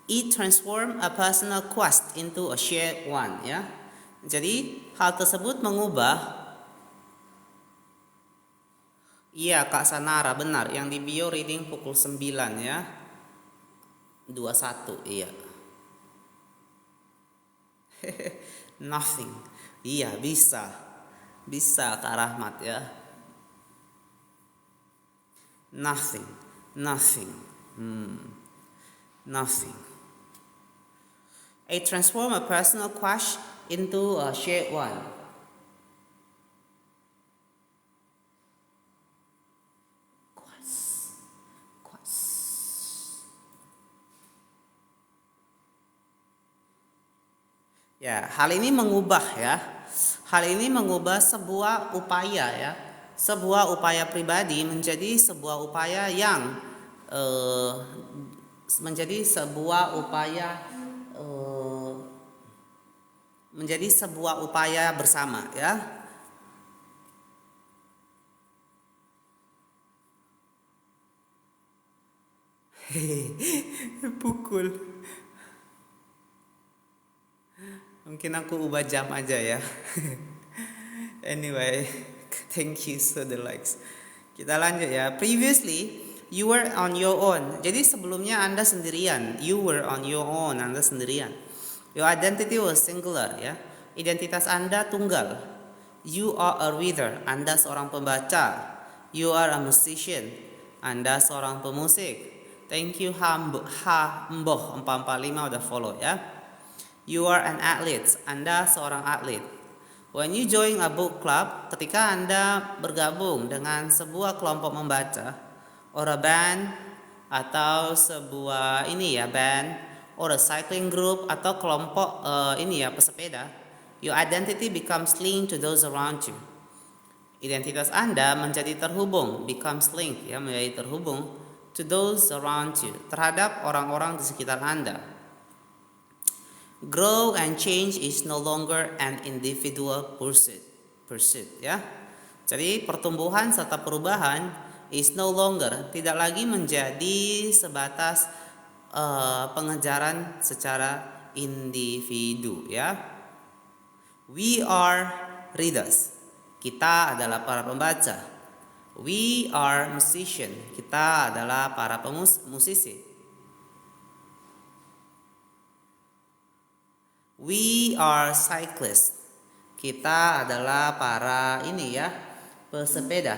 It transform a personal quest into a shared one ya. Jadi hal tersebut mengubah. Iya Kak Sanara benar, yang di bio reading pukul 9 ya. 21 iya. Nothing. Iya bisa Kak Rahmat ya. Nothing. Nothing. It transform a personal quest into a shared one. Ya, hal ini mengubah sebuah upaya ya, sebuah upaya pribadi menjadi sebuah upaya yang menjadi sebuah upaya bersama ya. Pukul. Mungkin aku ubah jam aja ya. Anyway, thank you for the likes. Kita lanjut ya. Previously, you were on your own. Jadi sebelumnya Anda sendirian. You were on your own. Anda sendirian. Your identity was singular ya. Identitas Anda tunggal. You are a reader. Anda seorang pembaca. You are a musician. Anda seorang pemusik. Thank you Mboh 445 udah follow ya. You are an athlete. Anda seorang atlet. When you join a book club, ketika Anda bergabung dengan sebuah kelompok membaca, or a band, atau sebuah band, or a cycling group, atau kelompok pesepeda, your identity becomes linked to those around you. Identitas Anda menjadi terhubung, becomes linked, menjadi terhubung to those around you, terhadap orang-orang di sekitar Anda. Grow and change is no longer an individual pursuit, ya. Jadi pertumbuhan serta perubahan is no longer, tidak lagi menjadi sebatas pengejaran secara individu, ya. We are readers. Kita adalah para pembaca. We are musician. Kita adalah para musisi. We are cyclists. Kita adalah para pesepeda.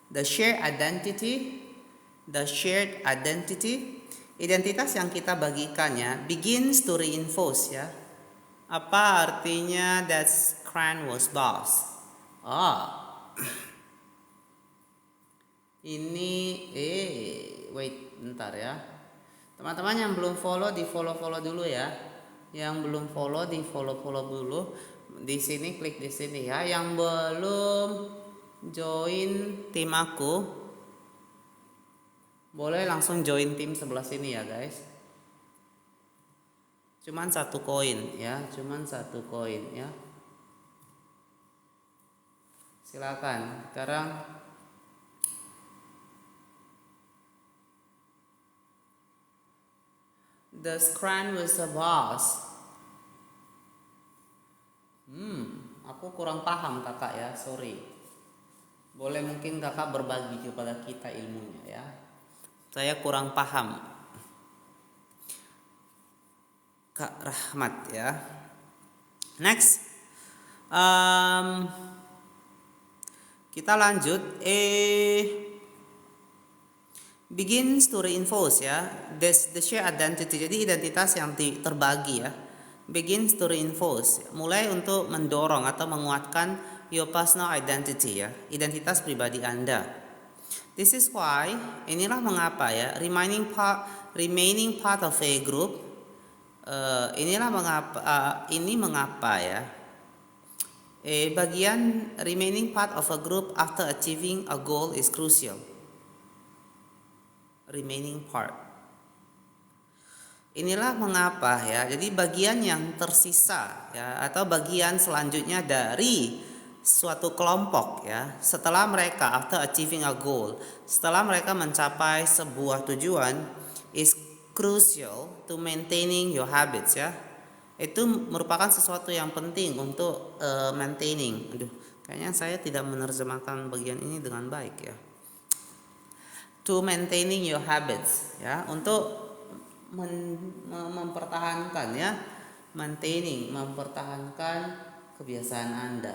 The shared identity, identitas yang kita bagikannya begins to reinforce, ya. Apa artinya that Cran was boss? Ini wait bentar ya. Teman-teman yang belum follow di follow dulu ya. Yang belum follow di follow dulu. Di sini klik di sini ya. Yang belum join tim aku, boleh langsung join tim sebelah sini ya guys. Cuman 1 koin ya, ya. Silakan. Sekarang the Scran was a boss. Aku kurang paham kakak ya, sorry. Boleh mungkin kakak berbagi kepada kita ilmunya ya. Saya kurang paham. Kak Rahmat ya. Next. Kita lanjut. Begins to reinforce ya. The shared identity. Jadi identitas yang terbagi ya. Begins to reinforce. Mulai untuk mendorong atau menguatkan your personal identity ya. Identitas pribadi Anda. This is why, inilah mengapa ya, remaining part of a group. Ini mengapa ya. Bagian remaining part of a group after achieving a goal is crucial. Remaining part. Inilah mengapa ya. Jadi bagian yang tersisa ya, atau bagian selanjutnya dari suatu kelompok ya, setelah mereka after achieving a goal, setelah mereka mencapai sebuah tujuan, is crucial to maintaining your habits ya. Itu merupakan sesuatu yang penting untuk maintaining. Kayaknya saya tidak menerjemahkan bagian ini dengan baik ya. To maintaining your habits ya, untuk mempertahankan ya, mempertahankan kebiasaan Anda.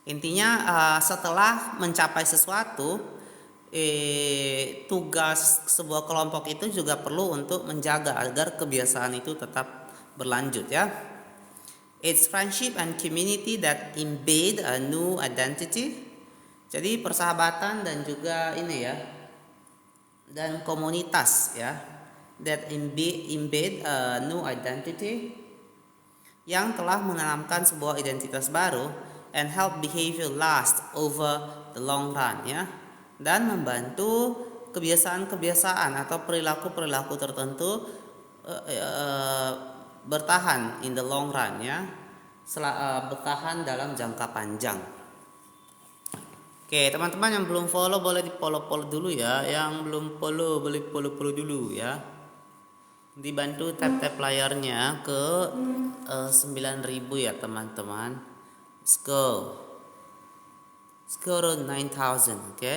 Intinya setelah mencapai sesuatu, tugas sebuah kelompok itu juga perlu untuk menjaga agar kebiasaan itu tetap berlanjut ya. It's friendship and community that embed a new identity. Jadi persahabatan dan juga dan komunitas ya, that embed a new identity, yang telah menanamkan sebuah identitas baru and help behavior last over the long run ya, dan membantu kebiasaan-kebiasaan atau perilaku-perilaku tertentu bertahan in the long run ya, bertahan dalam jangka panjang. Oke, teman-teman yang belum follow boleh di follow dulu ya. Yang belum follow boleh follow dulu ya. Dibantu tap layarnya ke 9.000 ya teman-teman. Let's go to 9,000, oke.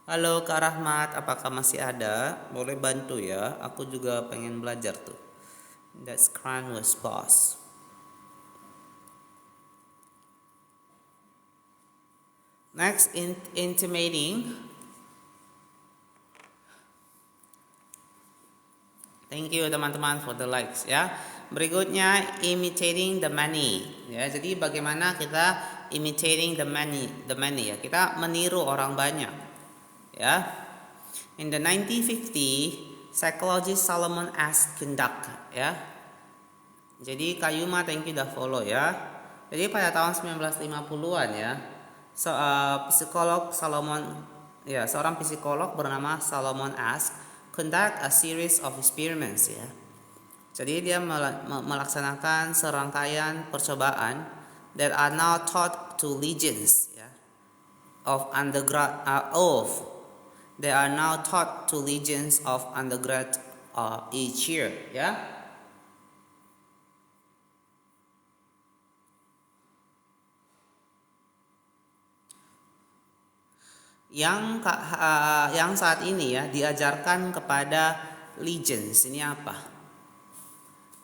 Halo Kak Rahmat, apakah masih ada? Boleh bantu ya. Aku juga pengen belajar tuh. That's Cran was boss. Next, intimating. Thank you teman-teman for the likes ya. Berikutnya imitating the many ya. Jadi bagaimana kita imitating the many ya. Kita meniru orang banyak ya. In the 1950, psychologist Solomon S. Conduct ya. Jadi Kak Yuma thank you udah follow ya. Jadi pada tahun 1950-an ya, psikolog seorang psikolog bernama Solomon S. conduct a series of experiments ya. Jadi dia melaksanakan serangkaian percobaan that are now taught to legions ya, of they are now taught to legions of undergrad each year ya. Yang saat ini ya diajarkan kepada legions. Ini apa?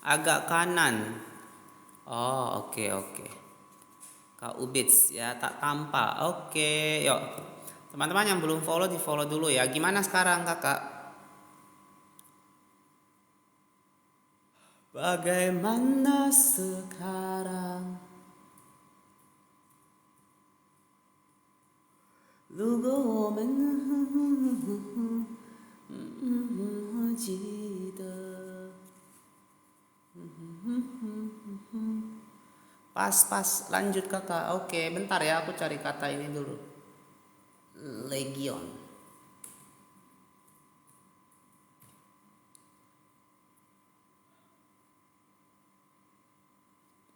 Agak kanan. Oh, oke. Kak Ubits ya, tak tampak. Oke, yuk. Teman-teman yang belum follow di follow dulu ya. Gimana sekarang Kakak? Bagaimana sekarang? 如果我们记得 pas lanjut Kakak. Oke, bentar ya aku cari kata ini dulu. Legion.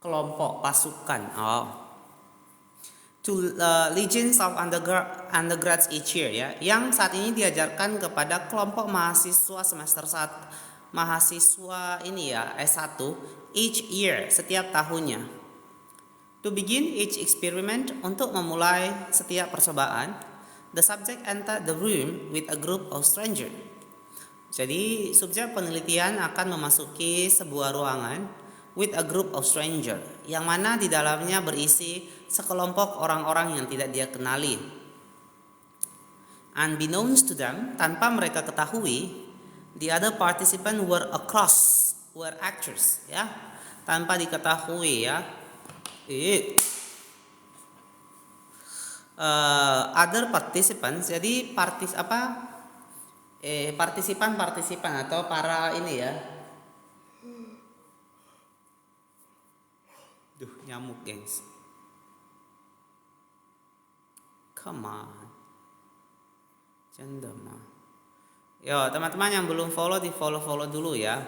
Kelompok pasukan. To legions of undergrads each year ya, yang saat ini diajarkan kepada kelompok mahasiswa semester 1, mahasiswa ini ya S1 each year, setiap tahunnya. To begin each experiment, untuk memulai setiap percobaan, the subject enter the room with a group of stranger. Jadi subjek penelitian akan memasuki sebuah ruangan with a group of stranger, yang mana di dalamnya berisi sekelompok orang-orang yang tidak dia kenali. Unbeknownst to them, tanpa mereka ketahui, the other participant were actors ya, tanpa diketahui ya. Other participants, jadi partisipan atau para ini ya. Duh, nyamuk gengs. Come on. Cendema. Yo, teman-teman yang belum follow di follow dulu ya.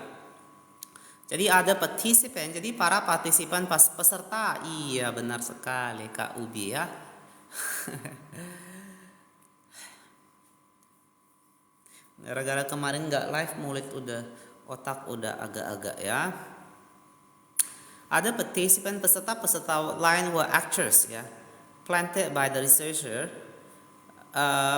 Jadi ada participant, jadi para partisipan peserta. Iya, benar sekali Kak Ubi ya. Gara-gara kemarin nggak live, otak udah agak-agak ya. Ada participant, peserta lain were actors ya, planted by the researcher,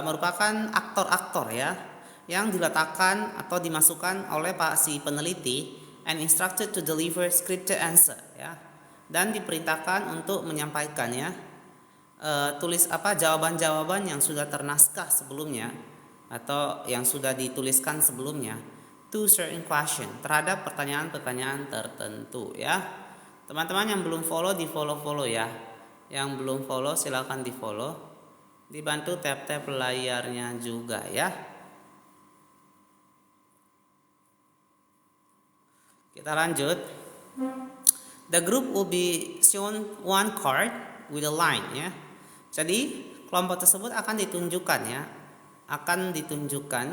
merupakan aktor-aktor ya, yang diletakkan atau dimasukkan oleh si peneliti, and instructed to deliver scripted answer ya, dan diperintahkan untuk menyampaikan ya, jawaban-jawaban yang sudah ternaskah sebelumnya atau yang sudah dituliskan sebelumnya to certain question, terhadap pertanyaan-pertanyaan tertentu ya. Teman-teman yang belum follow di follow ya. Yang belum follow silakan di follow. Dibantu tap-tap layarnya juga ya. Kita lanjut. The group will be shown one card with a line ya. Jadi kelompok tersebut akan ditunjukkan ya. Akan ditunjukkan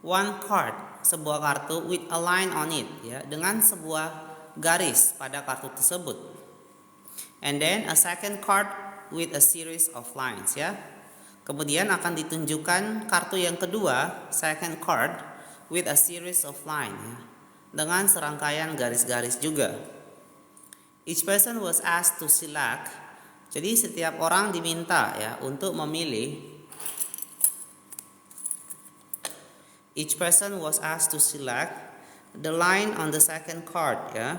one card, sebuah kartu with a line on it ya, dengan sebuah garis pada kartu tersebut. And then a second card with a series of lines ya. Kemudian akan ditunjukkan kartu yang kedua, second card with a series of lines ya, dengan serangkaian garis-garis juga. Each person was asked to select. Jadi setiap orang diminta ya untuk memilih. Each person was asked to select the line on the second card ya.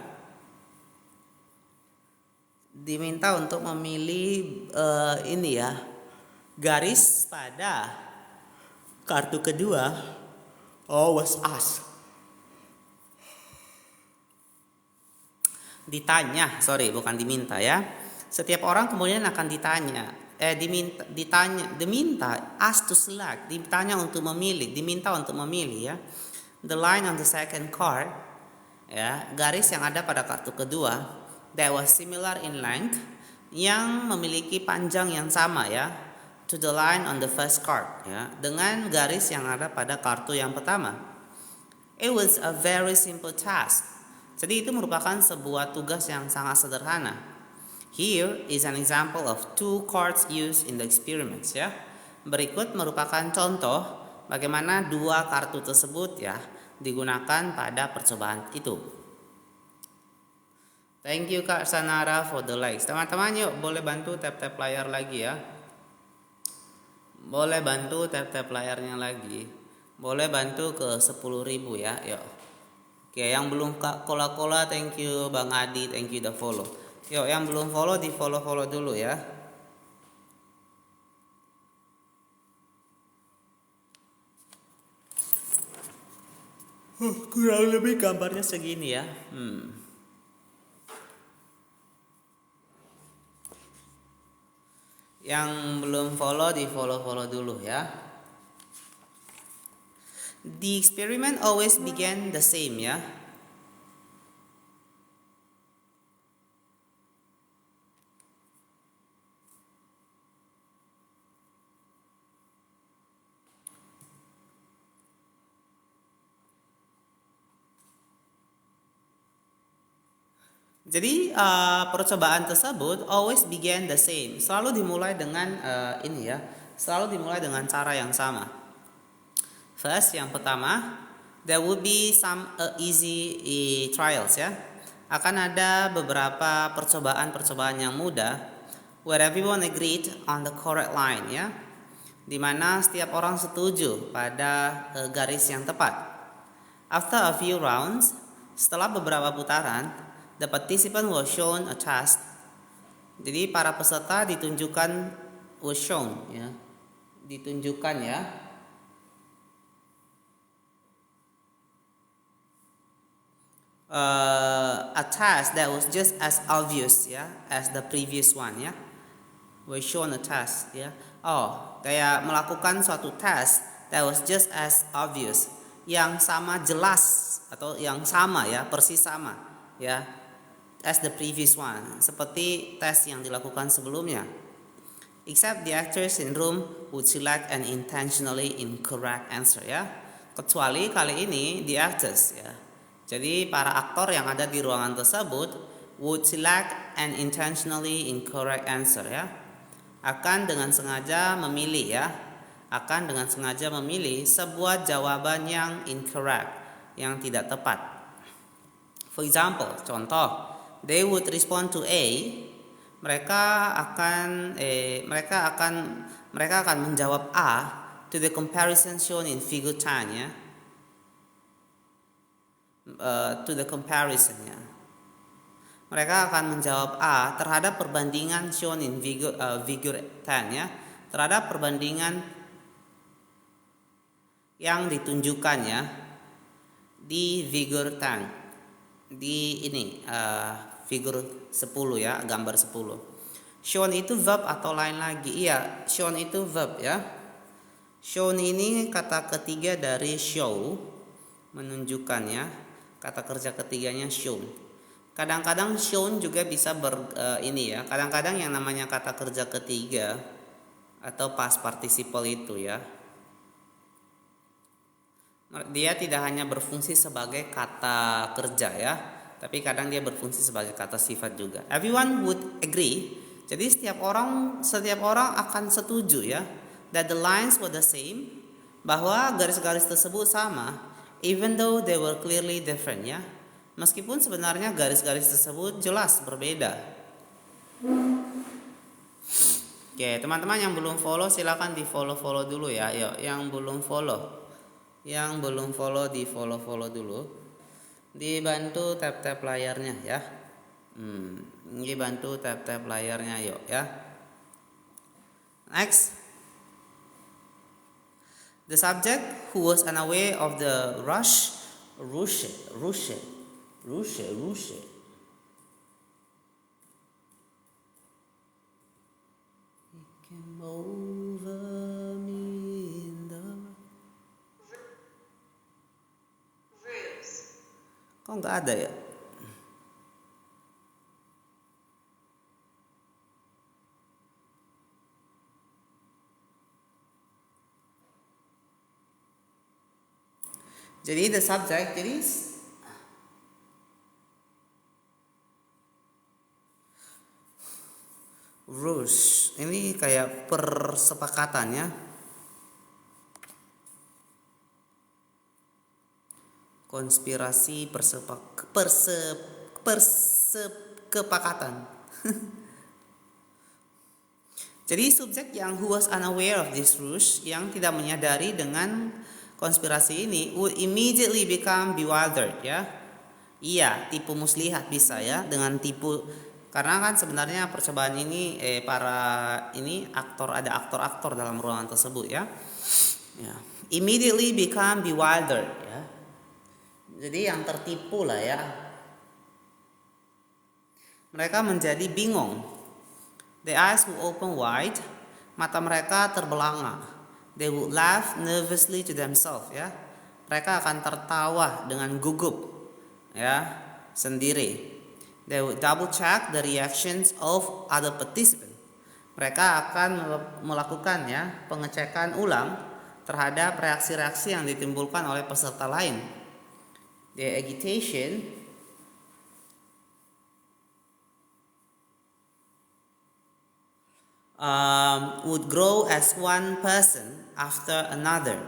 Diminta untuk memilih ini ya, garis pada kartu kedua. Was asked. bukan diminta ya. Setiap orang kemudian akan diminta, asked to select, diminta untuk memilih ya. The line on the second card, ya, garis yang ada pada kartu kedua, that was similar in length, yang memiliki panjang yang sama ya, to the line on the first card ya, dengan garis yang ada pada kartu yang pertama. It was a very simple task. Jadi itu merupakan sebuah tugas yang sangat sederhana. Here is an example of two cards used in the experiments ya. Berikut merupakan contoh bagaimana dua kartu tersebut ya digunakan pada percobaan itu. Thank you Kak Sanara for the likes. Teman-teman yuk boleh bantu tap-tap layar lagi ya. Boleh bantu tap-tap layarnya lagi. Boleh bantu ke 10.000 ya, yuk. Oke, yang belum kola-kola, thank you Bang Adi, thank you udah follow. Yuk, yang belum follow di follow dulu ya. Kurang lebih gambarnya segini ya. Yang belum follow di follow dulu ya. The experiment always began the same ya. Jadi percobaan tersebut always began the same. Selalu dimulai dengan selalu dimulai dengan cara yang sama. First, yang pertama, there would be some easy trials ya. Akan ada beberapa percobaan yang mudah, where everyone agreed on the correct line ya, di mana setiap orang setuju pada garis yang tepat. After a few rounds, setelah beberapa putaran, the participant was shown a task. Jadi para peserta ditunjukkan a task that was just as obvious ya as the previous one ya. Was shown a task ya. Kayak melakukan suatu task that was just as obvious, yang sama jelas atau yang sama ya, persis sama ya, as the previous one, seperti tes yang dilakukan sebelumnya. Except the actors in room would select an intentionally incorrect answer ya. Kecuali kali ini the actors ya. Jadi para aktor yang ada di ruangan tersebut would select an intentionally incorrect answer ya. Akan dengan sengaja memilih sebuah jawaban yang incorrect, yang tidak tepat. For example, contoh, they would respond to A. Mereka akan menjawab A to the comparison shown in figure 10 ya. To the comparison ya. Mereka akan menjawab A terhadap perbandingan shown in figure 10 ya, terhadap perbandingan yang ditunjukkan ya di figure 10. Di ini figure 10 ya, gambar 10. Shown itu verb atau lain lagi? Iya, shown itu verb ya. Shown ini kata ketiga dari show, menunjukkan ya. Kata kerja ketiganya shown. Kadang-kadang shown juga bisa kadang-kadang yang namanya kata kerja ketiga atau past participle itu ya, dia tidak hanya berfungsi sebagai kata kerja ya, tapi kadang dia berfungsi sebagai kata sifat juga. Everyone would agree. Jadi setiap orang akan setuju ya, that the lines were the same, bahwa garis-garis tersebut sama, even though they were clearly different ya. Meskipun sebenarnya garis-garis tersebut jelas berbeda. Oke, teman-teman yang belum follow silakan di follow dulu ya. Yuk, yang belum follow di follow dulu. Dibantu tap-tap layarnya ya. Ini bantu tap-tap layarnya yuk ya. Next. The subject who was unaware of the rush Came over me in the... Kok nggak ada ya? Jadi the subject, jadi rules ini kayak persepakatan ya. Konspirasi persepakatan. Jadi subjek yang who was unaware of this rules, yang tidak menyadari dengan konspirasi ini, would immediately become bewildered ya. Iya, tipu muslihat bisa ya, dengan tipu, karena kan sebenarnya percobaan ini para ini ada aktor-aktor dalam ruangan tersebut ya. Ya. Immediately become bewildered ya. Jadi yang tertipu lah ya. Mereka menjadi bingung. The eyes would open wide, mata mereka terbelanga. They would laugh nervously to themselves ya. Mereka akan tertawa dengan gugup ya, sendiri. They would double check the reactions of other participants. Mereka akan melakukan ya pengecekan ulang terhadap reaksi-reaksi yang ditimbulkan oleh peserta lain. The agitation would grow as one person after another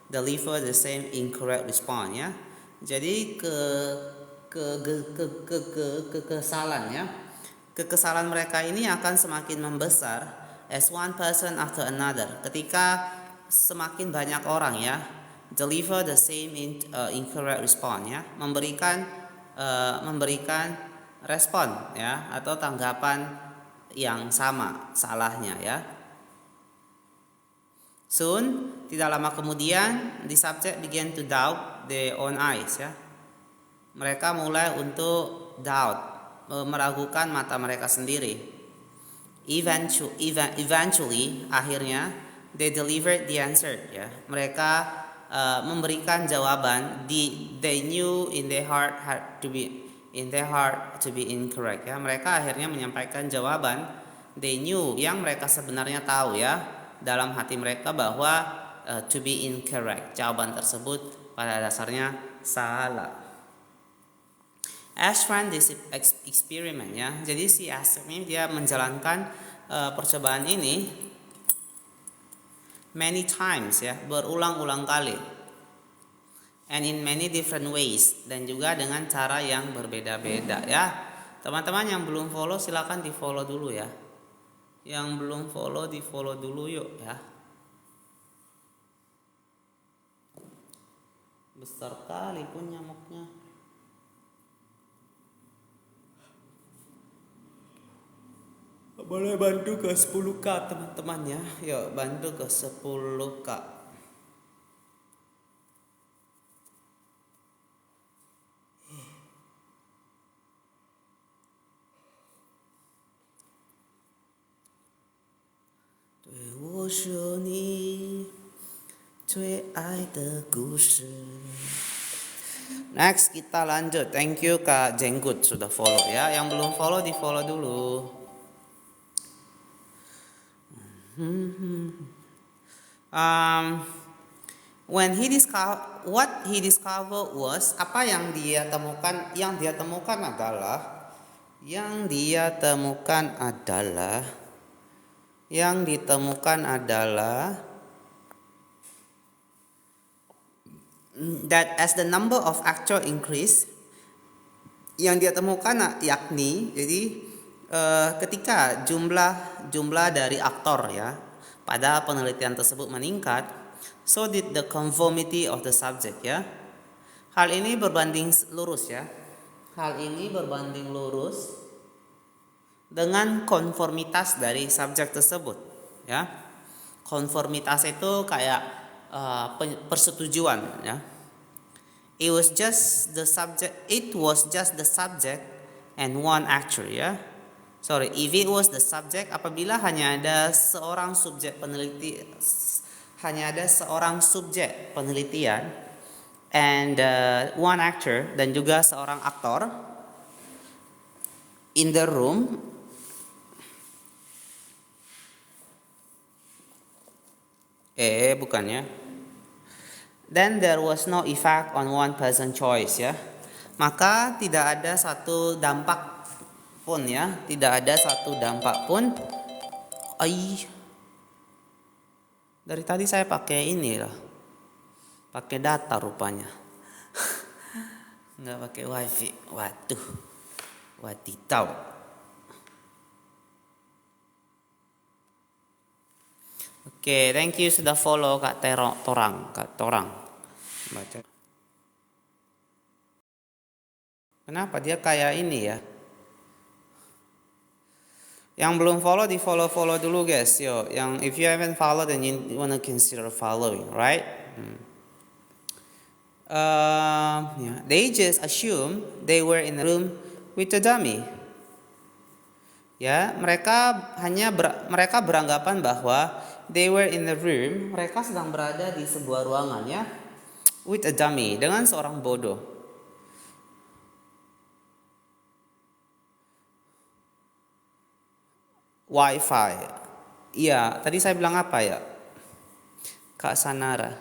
deliver the same incorrect response ya. Jadi kekesalan ya. Kekesalan mereka ini akan semakin membesar as one person after another ketika semakin banyak orang ya deliver the same incorrect response ya, memberikan respon ya atau tanggapan yang sama salahnya ya. Soon, tidak lama kemudian, the subject began to doubt their own eyes ya. Mereka mulai untuk doubt, meragukan mata mereka sendiri. Eventually, akhirnya they delivered the answer ya. Mereka memberikan jawaban they knew in their heart to be incorrect ya. Mereka akhirnya menyampaikan jawaban they knew yang mereka sebenarnya tahu ya dalam hati mereka bahwa to be incorrect. Jawaban tersebut pada dasarnya salah. Ashram eksperimen ya. Jadi si Ashram ini dia menjalankan percobaan ini many times ya, berulang-ulang kali. And in many different ways, dan juga dengan cara yang berbeda-beda ya. Teman-teman yang belum follow silakan di follow dulu ya. Yang belum follow di follow dulu yuk ya. Besar kali pun nyamuknya. Boleh bantu ke 10k teman-teman ya. Yuk bantu ke 10k. Next kita lanjut. Thank you Kak Jenggut sudah follow ya. Yang belum follow di follow dulu. When he discovered, what he discovered was, apa yang dia temukan? Yang ditemukan adalah that as the number of actor increase, yang dia temukan yakni jadi ketika jumlah dari aktor ya pada penelitian tersebut meningkat, so did the conformity of the subject ya. Hal ini berbanding lurus ya. Dengan konformitas dari subjek tersebut ya. Konformitas itu kayak persetujuan ya. It was just the subject and one actor ya. If it was the subject, apabila hanya ada seorang subjek penelitian, and one actor, dan juga seorang aktor in the room, bukannya, then there was no effect on one person choice, ya. Maka tidak ada satu dampak pun, ya, dari tadi saya pakai ini lah, pakai data rupanya, nggak pakai wifi. Waduh, wadidau. Oke, thank you sudah follow Kak Torang. Baca. Kenapa dia kayak ini ya? Yang belum follow di follow dulu guys. Yo, yang if you haven't followed then you wanna consider following, right? Yeah. They just assume they were in the room with the dummy. Ya, mereka beranggapan bahwa they were in the room, mereka sedang berada di sebuah ruangan, ya, with a dummy, dengan seorang bodoh. Wi-Fi. Iya, tadi saya bilang apa ya? Kak Sanara.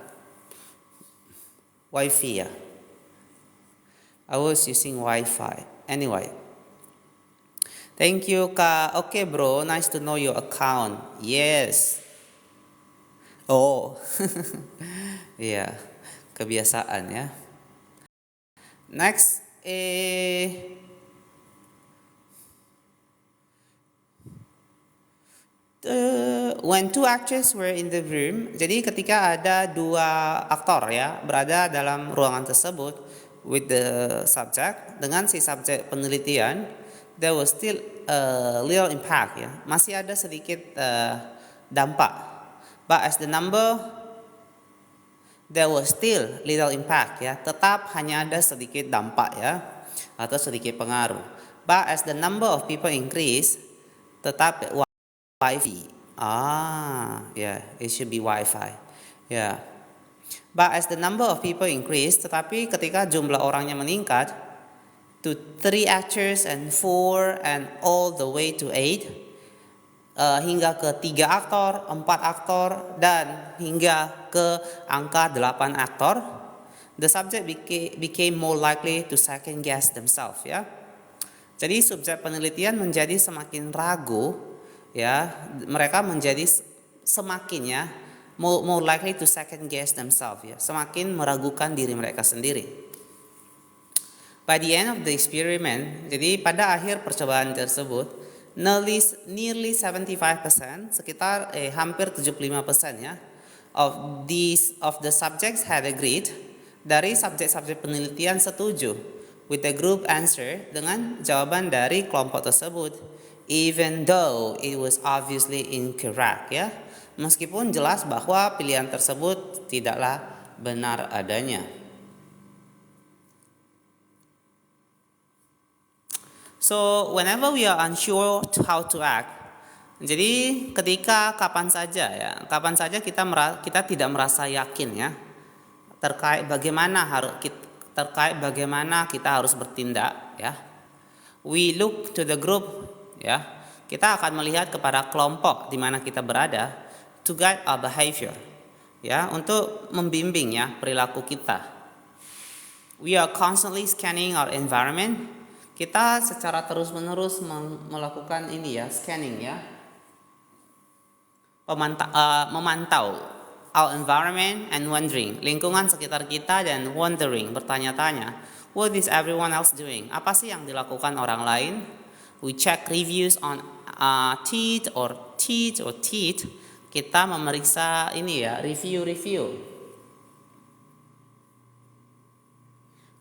Wi-Fi ya. I was using Wi-Fi. Anyway. Thank you Kak. Okay bro, nice to know your account. Yes. Oh. Iya, kebiasaan ya. Next, when two actors were in the room, jadi ketika ada dua aktor, ya, berada dalam ruangan tersebut with the subject, dengan si subjek penelitian, there was still a little impact, ya, masih ada sedikit dampak. But as the number, there was still little impact, ya, tetap hanya ada sedikit dampak, ya, atau sedikit pengaruh. But as the number of people increase, tetap Wi-Fi. Yeah, it should be Wi-Fi. Yeah. But as the number of people increase, tetapi ketika jumlah orangnya meningkat to 3 actors and 4 and all the way to 8, hingga ke 3 aktor, 4 aktor, dan hingga ke angka 8 aktor, the subject became more likely to second guess themselves, ya. Jadi subjek penelitian menjadi semakin ragu, ya, mereka menjadi semakin, ya, more likely to second guess themselves, ya, semakin meragukan diri mereka sendiri. By the end of the experiment, jadi pada akhir percobaan tersebut, nearly 75%, sekitar hampir 75%, ya, of the subjects had agreed, dari subjek-subjek penelitian setuju with the group answer, dengan jawaban dari kelompok tersebut, even though it was obviously incorrect, ya, meskipun jelas bahwa pilihan tersebut tidaklah benar adanya. So whenever we are unsure how to act, jadi kapan saja kita tidak merasa yakin, ya, terkait bagaimana kita harus bertindak, ya, we look to the group, ya, kita akan melihat kepada kelompok di mana kita berada to guide our behavior, ya, untuk membimbing, ya, perilaku kita. We are constantly scanning our environment. Kita secara terus-menerus melakukan ini, ya, scanning, ya, memantau our environment and wondering, lingkungan sekitar kita, dan wondering, bertanya-tanya, what is everyone else doing? Apa sih yang dilakukan orang lain? We check reviews on Teat. Kita memeriksa ini, ya, review,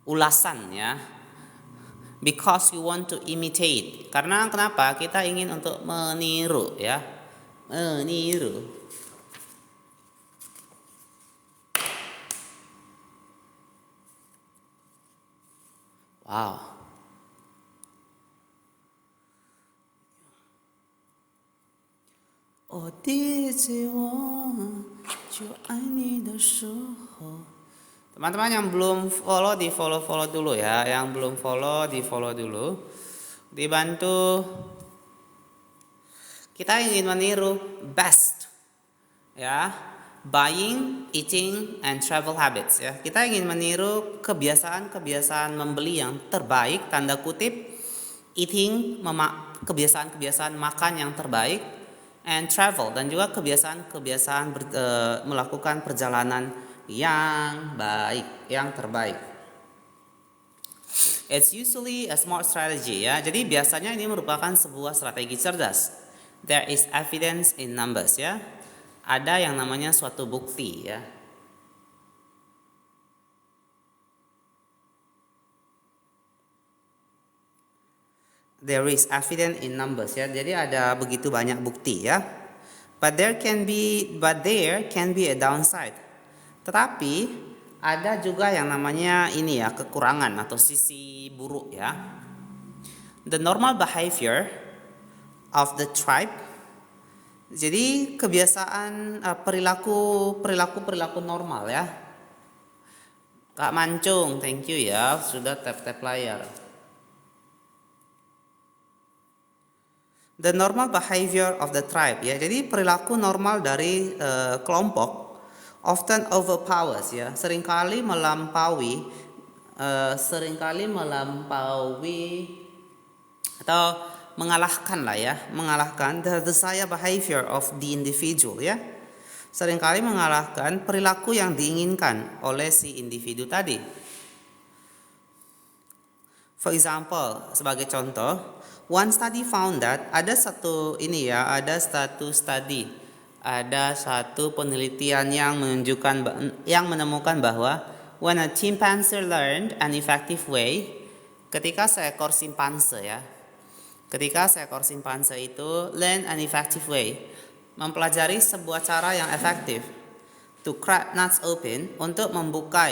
ulasan, ya, because we want to imitate. Karena kenapa? Kita ingin untuk meniru, ya, meniru. Wow. Teman-teman yang belum follow di follow dulu ya. Yang belum follow di follow dulu. Dibantu. Kita ingin meniru best ya, buying, eating, and travel habits ya. Kita ingin meniru kebiasaan-kebiasaan membeli yang terbaik, tanda kutip, eating, kebiasaan-kebiasaan makan yang terbaik, and travel, dan juga kebiasaan-kebiasaan melakukan perjalanan yang baik, yang terbaik. It's usually a smart strategy ya. Jadi biasanya ini merupakan sebuah strategi cerdas. There is evidence in numbers ya. Ada yang namanya suatu bukti ya. There is evidence in numbers ya. Jadi ada begitu banyak bukti ya. But there can be a downside. Tetapi ada juga yang namanya ini ya, kekurangan atau sisi buruk ya. The normal behavior of the tribe. Jadi kebiasaan perilaku normal ya. Kak Mancung, thank you ya, sudah tap layar. The normal behavior of the tribe ya. Jadi perilaku normal dari kelompok often overpowers ya. Seringkali melampaui atau mengalahkan the desired behavior of the individual ya. Seringkali mengalahkan perilaku yang diinginkan oleh si individu tadi. For example, sebagai contoh, one study found that ada satu penelitian yang menemukan bahwa when a chimpanzee learned an effective way, ketika seekor simpanse itu learn an effective way, mempelajari sebuah cara yang efektif to crack nuts open, untuk membuka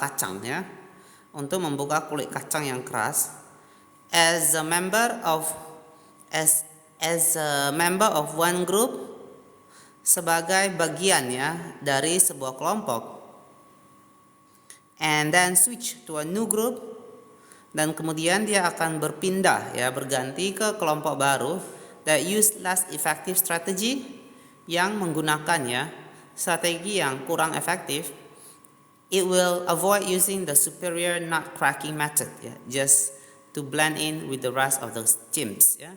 kacang ya, untuk membuka kulit kacang yang keras, as a member of one group, sebagai bagian ya dari sebuah kelompok, and then switch to a new group, dan kemudian dia akan berganti ke kelompok baru that use less effective strategy, yang menggunakan strategi yang kurang efektif. It will avoid using the superior nut cracking method just to blend in with the rest of the chimps ya.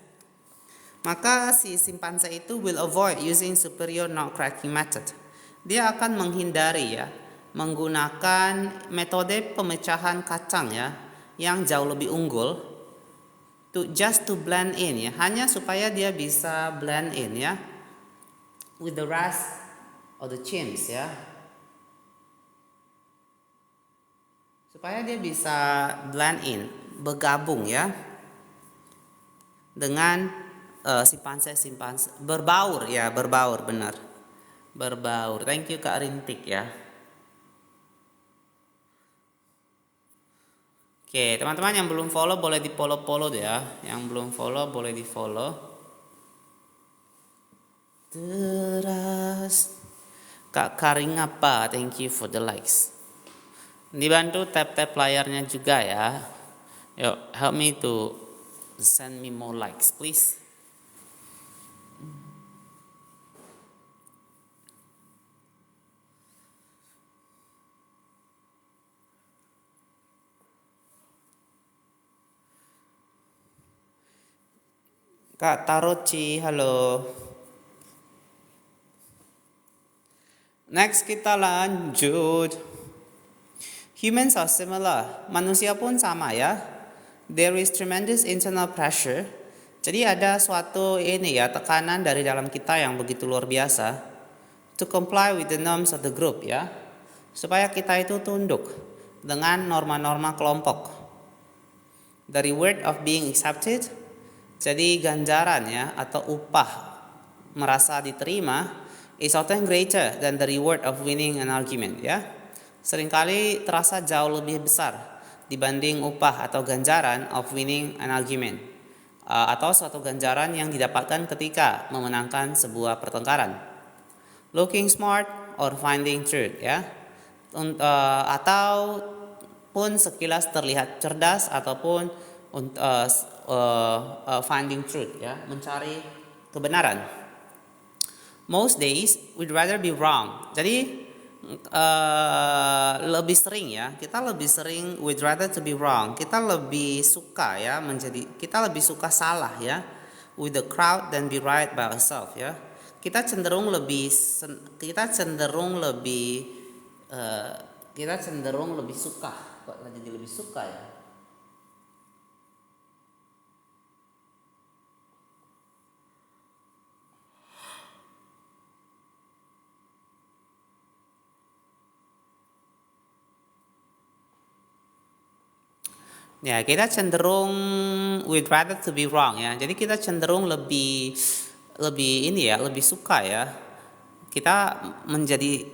Maka si simpanse itu will avoid using superior nut cracking method. Dia akan menghindari menggunakan metode pemecahan kacang yang jauh lebih unggul, just to blend in hanya supaya dia bisa blend in with the rest of the chimps supaya dia bisa blend in, bergabung dengan simpanse, berbaur benar, berbaur. Thank you Kak Rintik ya. Oke, teman-teman yang belum follow boleh di follow ya. Yang belum follow boleh di follow. Terus Kak Karing apa? Thank you for the likes. Dibantu tap layarnya juga ya. Yuk, help me to send me more likes, please. Kak Taroci, halo. Next kita lanjut. Humans are similar. Manusia pun sama ya. There is tremendous internal pressure. Jadi ada suatu tekanan dari dalam kita yang begitu luar biasa to comply with the norms of the group ya. Supaya kita itu tunduk dengan norma-norma kelompok. The reward of being accepted, jadi ganjaran atau upah merasa diterima, is often greater than the reward of winning an argument ya. Seringkali terasa jauh lebih besar dibanding upah atau ganjaran of winning an argument, atau suatu ganjaran yang didapatkan ketika memenangkan sebuah pertengkaran. Looking smart or finding truth, ya. Ataupun sekilas terlihat cerdas ataupun finding truth, ya, mencari kebenaran. Most days we'd rather be wrong. Jadi lebih sering ya, kita lebih sering we'd rather to be wrong. Kita lebih suka ya kita lebih suka salah ya with the crowd than be right by ourselves ya. Kita cenderung lebih suka, kok jadi lebih suka ya. Ya, kita cenderung we'd rather to be wrong ya. Jadi kita cenderung lebih lebih suka ya. Kita menjadi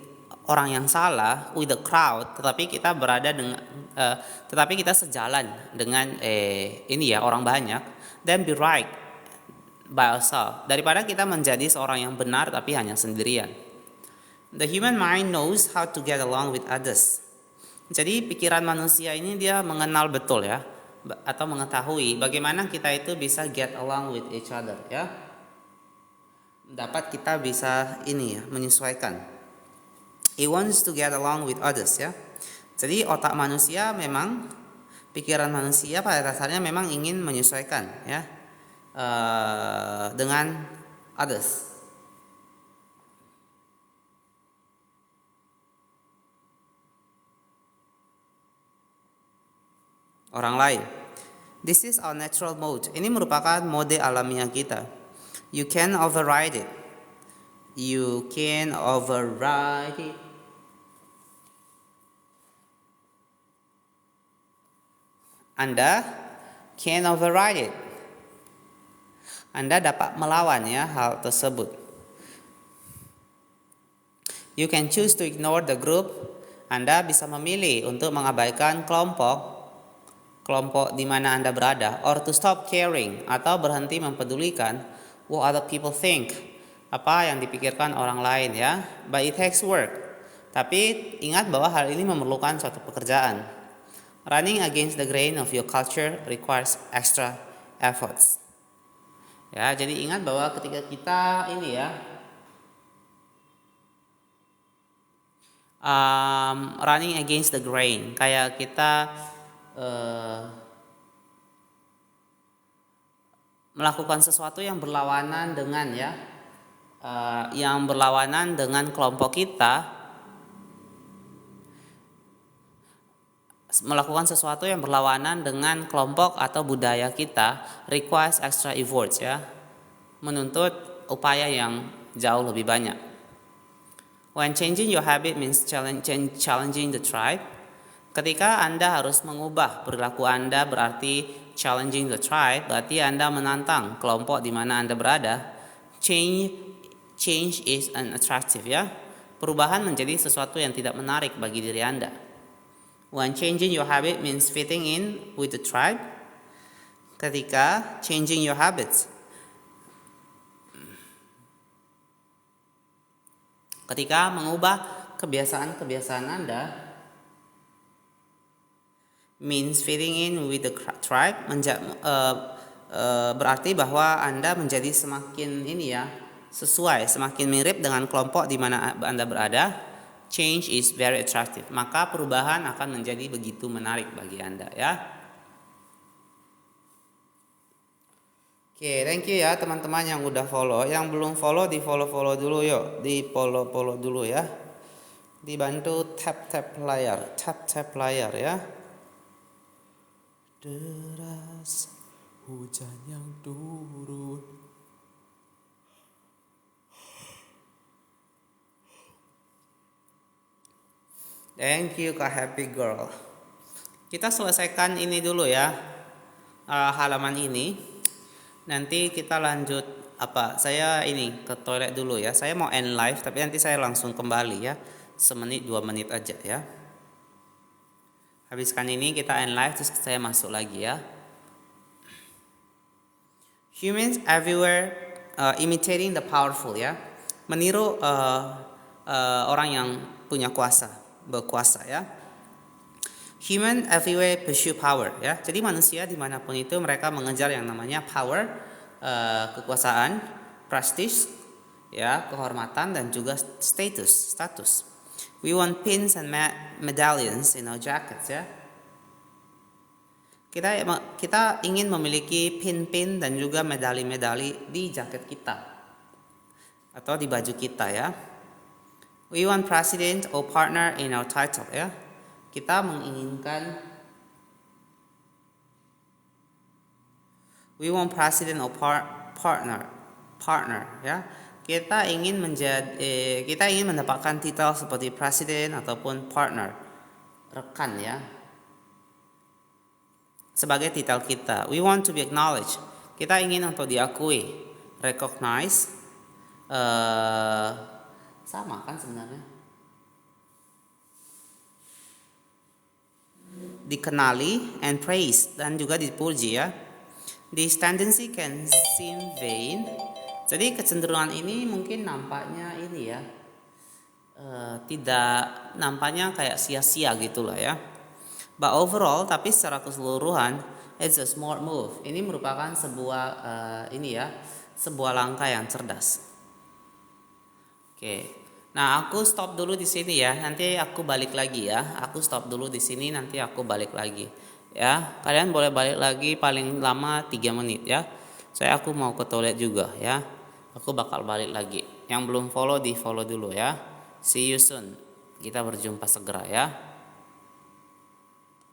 orang yang salah with the crowd, tetapi kita tetapi kita sejalan dengan orang banyak, then be right by ourselves, daripada kita menjadi seorang yang benar tapi hanya sendirian. The human mind knows how to get along with others. Jadi pikiran manusia ini dia mengenal betul ya, atau mengetahui bagaimana kita itu bisa get along with each other ya. Dapat kita bisa menyesuaikan. He wants to get along with others ya. Jadi pikiran manusia pada dasarnya memang ingin menyesuaikan ya dengan others. Orang lain. This is our natural mode. Ini merupakan mode alamiah kita. You can override it. Anda can override it. Anda dapat melawan ya hal tersebut. You can choose to ignore the group. Anda bisa memilih untuk mengabaikan kelompok di mana Anda berada, or to stop caring, atau berhenti mempedulikan what other people think, apa yang dipikirkan orang lain ya. But it takes work. Tapi ingat bahwa hal ini memerlukan suatu pekerjaan. Running against the grain of your culture requires extra efforts. Ya, jadi ingat bahwa ketika kita running against the grain, kayak kita melakukan sesuatu yang berlawanan dengan kelompok kita, melakukan sesuatu yang berlawanan dengan kelompok atau budaya kita requires extra efforts ya, menuntut upaya yang jauh lebih banyak. When changing your habit means challenging the tribe. Ketika Anda harus mengubah perilaku Anda berarti challenging the tribe, berarti Anda menantang kelompok di mana Anda berada. Change is unattractive ya. Perubahan menjadi sesuatu yang tidak menarik bagi diri Anda. When changing your habit means fitting in with the tribe. Ketika changing your habits, ketika mengubah kebiasaan-kebiasaan Anda means fitting in with the tribe, berarti bahwa Anda menjadi semakin semakin mirip dengan kelompok di mana Anda berada. Change is very attractive. Maka perubahan akan menjadi begitu menarik bagi Anda ya. Oke, thank you ya teman-teman yang udah follow. Yang belum follow, di follow dulu yuk. Di follow dulu ya. Dibantu tap layar ya. Deras hujan yang turun. Thank you Kak Happy Girl. Kita selesaikan ini dulu ya, halaman ini. Nanti kita lanjut saya ke toilet dulu ya. Saya mau end live tapi nanti saya langsung kembali ya. 1-2 menit aja ya. Habiskan ini kita end live terus saya masuk lagi ya. Humans everywhere imitating the powerful ya, meniru orang yang punya kuasa, berkuasa ya. Human everywhere pursue power ya. Jadi manusia dimanapun itu mereka mengejar yang namanya power, kekuasaan, prestige, ya, kehormatan dan juga status. We want pins and medallions in our jackets ya. Kita ingin memiliki pin-pin dan juga medali-medali di jaket kita atau di baju kita ya. We want president or partner in our title ya. Kita menginginkan we want president or partner ya. Kita ingin mendapatkan titel seperti presiden ataupun partner, rekan ya, sebagai titel kita. We want to be acknowledged. Kita ingin untuk diakui, recognize, sama kan sebenarnya. Dikenali and praise dan juga dipuji ya. This tendency can seem vain. Jadi kecenderungan ini mungkin nampaknya ini ya, tidak nampaknya kayak sia-sia gitulah ya. But overall, tapi secara keseluruhan, it's a smart move. Ini merupakan sebuah sebuah langkah yang cerdas. Oke. Nah, aku stop dulu di sini ya. Nanti aku balik lagi ya. Aku stop dulu di sini, nanti aku balik lagi. Ya, kalian boleh balik lagi paling lama 3 menit ya. Aku mau ke toilet juga ya. Aku bakal balik lagi. Yang belum follow di follow dulu ya. See you soon. Kita berjumpa segera ya.